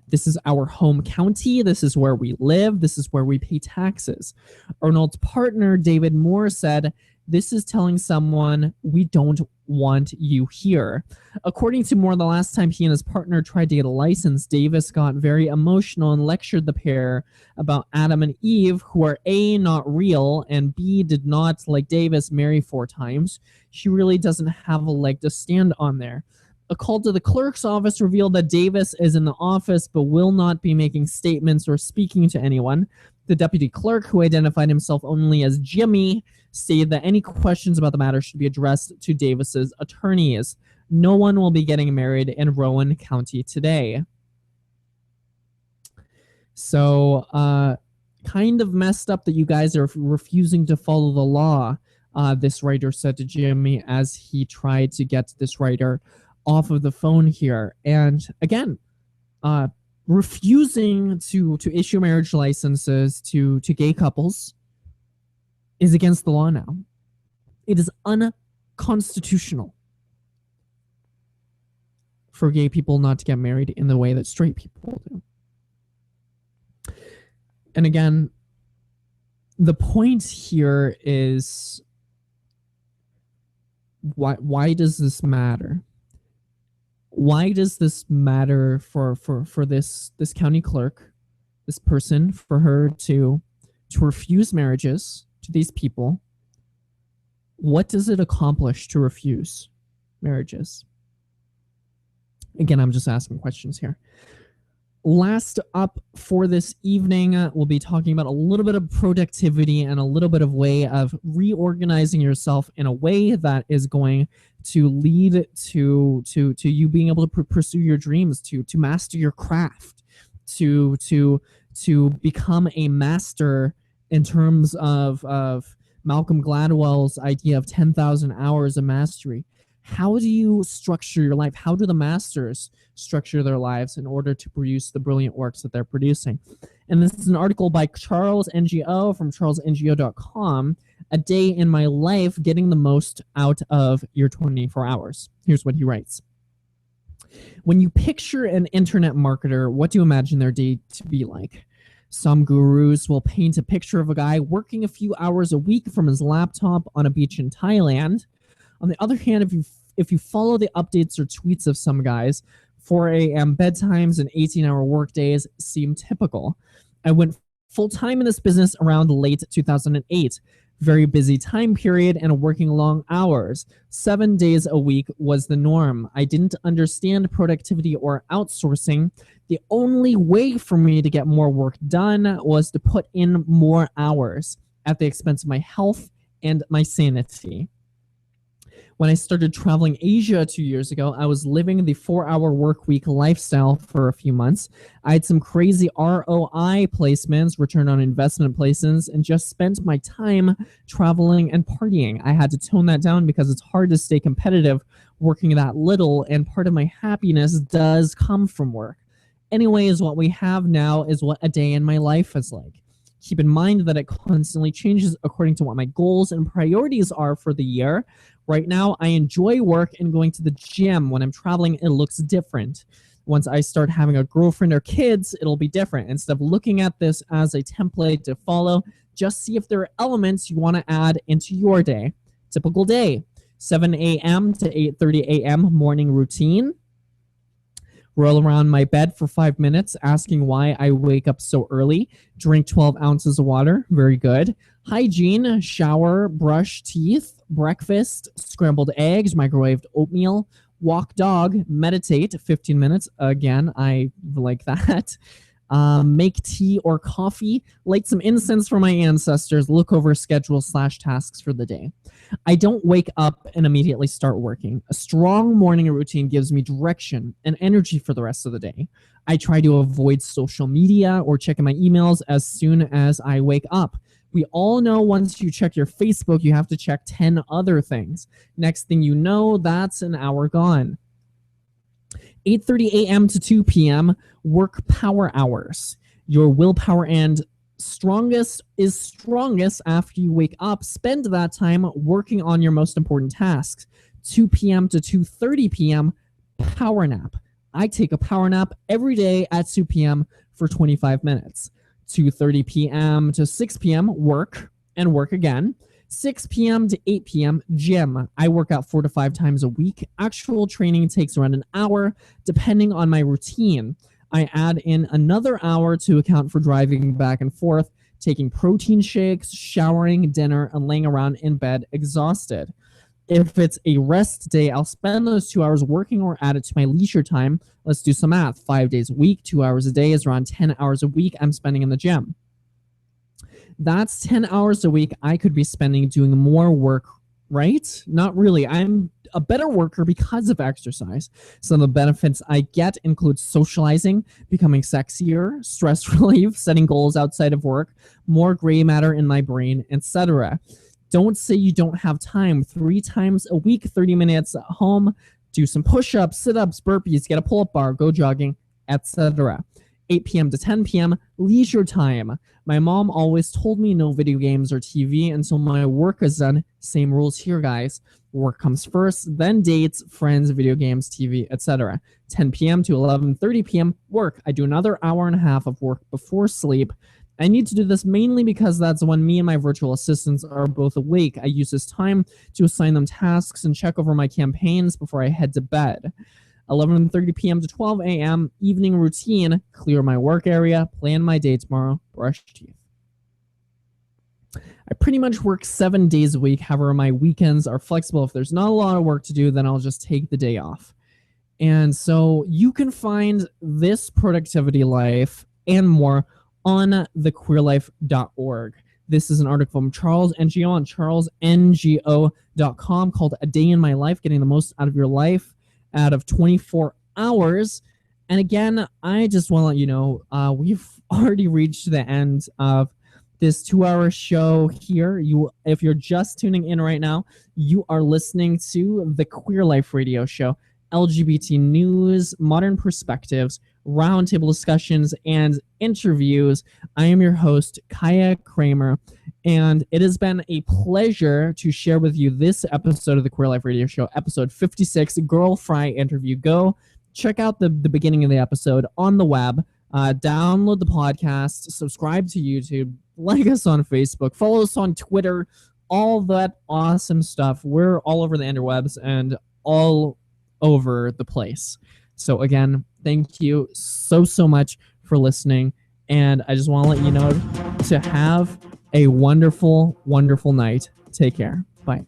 This is our home county. This is where we live. This is where we pay taxes. Arnold's partner, David Moore, said, "This is telling someone we don't want you here." According to Moore, the last time he and his partner tried to get a license, Davis got very emotional and lectured the pair about Adam and Eve, who are A, not real, and B, did not, like Davis, marry 4 times. She really doesn't have a leg to stand on there. A call to the clerk's office revealed that Davis is in the office but will not be making statements or speaking to anyone. The deputy clerk, who identified himself only as Jimmy, stated that any questions about the matter should be addressed to Davis's attorneys. No one will be getting married in Rowan County today. So, kind of messed up that you guys are refusing to follow the law, this writer said to Jimmy as he tried to get this writer off of the phone here. And again, refusing to issue marriage licenses to gay couples is against the law now. It is unconstitutional. for gay people not to get married in the way that straight people do. And again, the point here is, why does this matter? Why does this matter for this county clerk, this person, for her to refuse marriages to these people? What does it accomplish to refuse marriages? Again, I'm just asking questions here. Last up for this evening, we'll be talking about a little bit of productivity and a little bit of way of reorganizing yourself in a way that is going to lead to you being able to pursue your dreams, to master your craft, to become a master in terms of Malcolm Gladwell's idea of 10,000 hours of mastery. How do you structure your life? How do the masters structure their lives in order to produce the brilliant works that they're producing? And this is an article by Charles NGO from charlesngo.com, A Day in My Life, Getting the Most Out of Your 24 Hours. Here's what he writes. When you picture an internet marketer, what do you imagine their day to be like? Some gurus will paint a picture of a guy working a few hours a week from his laptop on a beach in Thailand. On the other hand, if you follow the updates or tweets of some guys, 4 a.m. bedtimes and 18-hour workdays seem typical. I went full-time in this business around late 2008. Very busy time period and working long hours. 7 days a week was the norm. I didn't understand productivity or outsourcing. The only way for me to get more work done was to put in more hours at the expense of my health and my sanity. When I started traveling Asia 2 years ago, I was living the 4-hour work week lifestyle for a few months. I had some crazy ROI placements, return on investment placements, and just spent my time traveling and partying. I had to tone that down because it's hard to stay competitive working that little, and part of my happiness does come from work. Anyways, what we have now is what a day in my life is like. Keep in mind that it constantly changes according to what my goals and priorities are for the year. Right now, I enjoy work and going to the gym. When I'm traveling, it looks different. Once I start having a girlfriend or kids, it'll be different. Instead of looking at this as a template to follow, just see if there are elements you want to add into your day. Typical day, 7 a.m. to 8:30 a.m. morning routine. Roll around my bed for 5 minutes, asking why I wake up so early. Drink 12 ounces of water. Very good. Hygiene, shower, brush teeth, breakfast, scrambled eggs, microwaved oatmeal, walk dog, meditate 15 minutes. Again, I like that. Make tea or coffee, light some incense for my ancestors, look over schedule/tasks for the day. I don't wake up and immediately start working. A strong morning routine gives me direction and energy for the rest of the day. I try to avoid social media or checking my emails as soon as I wake up. We all know once you check your Facebook, you have to check 10 other things. Next thing you know, that's an hour gone. 8:30 a.m. to 2 p.m. work power hours. Your willpower and strongest after you wake up. Spend that time working on your most important tasks. 2 p.m. to 2:30 p.m. power nap. I take a power nap every day at 2 p.m. for 25 minutes. 2:30 p.m. to 6 p.m. work and work again. 6 p.m. to 8 p.m. gym. I work out 4 to 5 times a week. Actual training takes around an hour, depending on my routine. I add in another hour to account for driving back and forth, taking protein shakes, showering, dinner, and laying around in bed exhausted. If it's a rest day, I'll spend those 2 hours working or add it to my leisure time. Let's do some math. 5 days a week, 2 hours a day is around 10 hours a week I'm spending in the gym. That's 10 hours a week I could be spending doing more work, right? Not really. I'm a better worker because of exercise. Some of the benefits I get include socializing, becoming sexier, stress relief, setting goals outside of work, more gray matter in my brain, etc. Don't say you don't have time. 3 times a week, 30 minutes at home, do some push-ups, sit-ups, burpees, get a pull-up bar, go jogging, etc. 8 p.m. to 10 p.m., leisure time. My mom always told me no video games or TV until my work is done. Same rules here, guys. Work comes first, then dates, friends, video games, TV, etc. 10 p.m. to 11:30 p.m., work. I do another hour and a half of work before sleep. I need to do this mainly because that's when me and my virtual assistants are both awake. I use this time to assign them tasks and check over my campaigns before I head to bed. 11:30 p.m. to 12 a.m., evening routine, clear my work area, plan my day tomorrow, brush teeth. I pretty much work 7 days a week. However, my weekends are flexible. If there's not a lot of work to do, then I'll just take the day off. And so you can find this productivity life and more on thequeerlife.org. This is an article from Charles NGO on charlesngo.com called A Day in My Life, Getting the Most Out of Your Life out of 24 hours. And again, I just want to let you know, we've already reached the end of this 2-hour show here. If you're just tuning in right now, you are listening to the Queer Life Radio Show, LGBT news, modern perspectives, roundtable discussions, and interviews. I am your host, Kaiya Kramer, and it has been a pleasure to share with you this episode of the Queer Life Radio Show, episode 56, Girl Fry Interview. Go check out the beginning of the episode on the web, download the podcast, subscribe to YouTube, like us on Facebook, follow us on Twitter, all that awesome stuff. We're all over the interwebs and all over the place. So again, thank you so much for listening. And I just want to let you know to have a wonderful, wonderful night. Take care. Bye.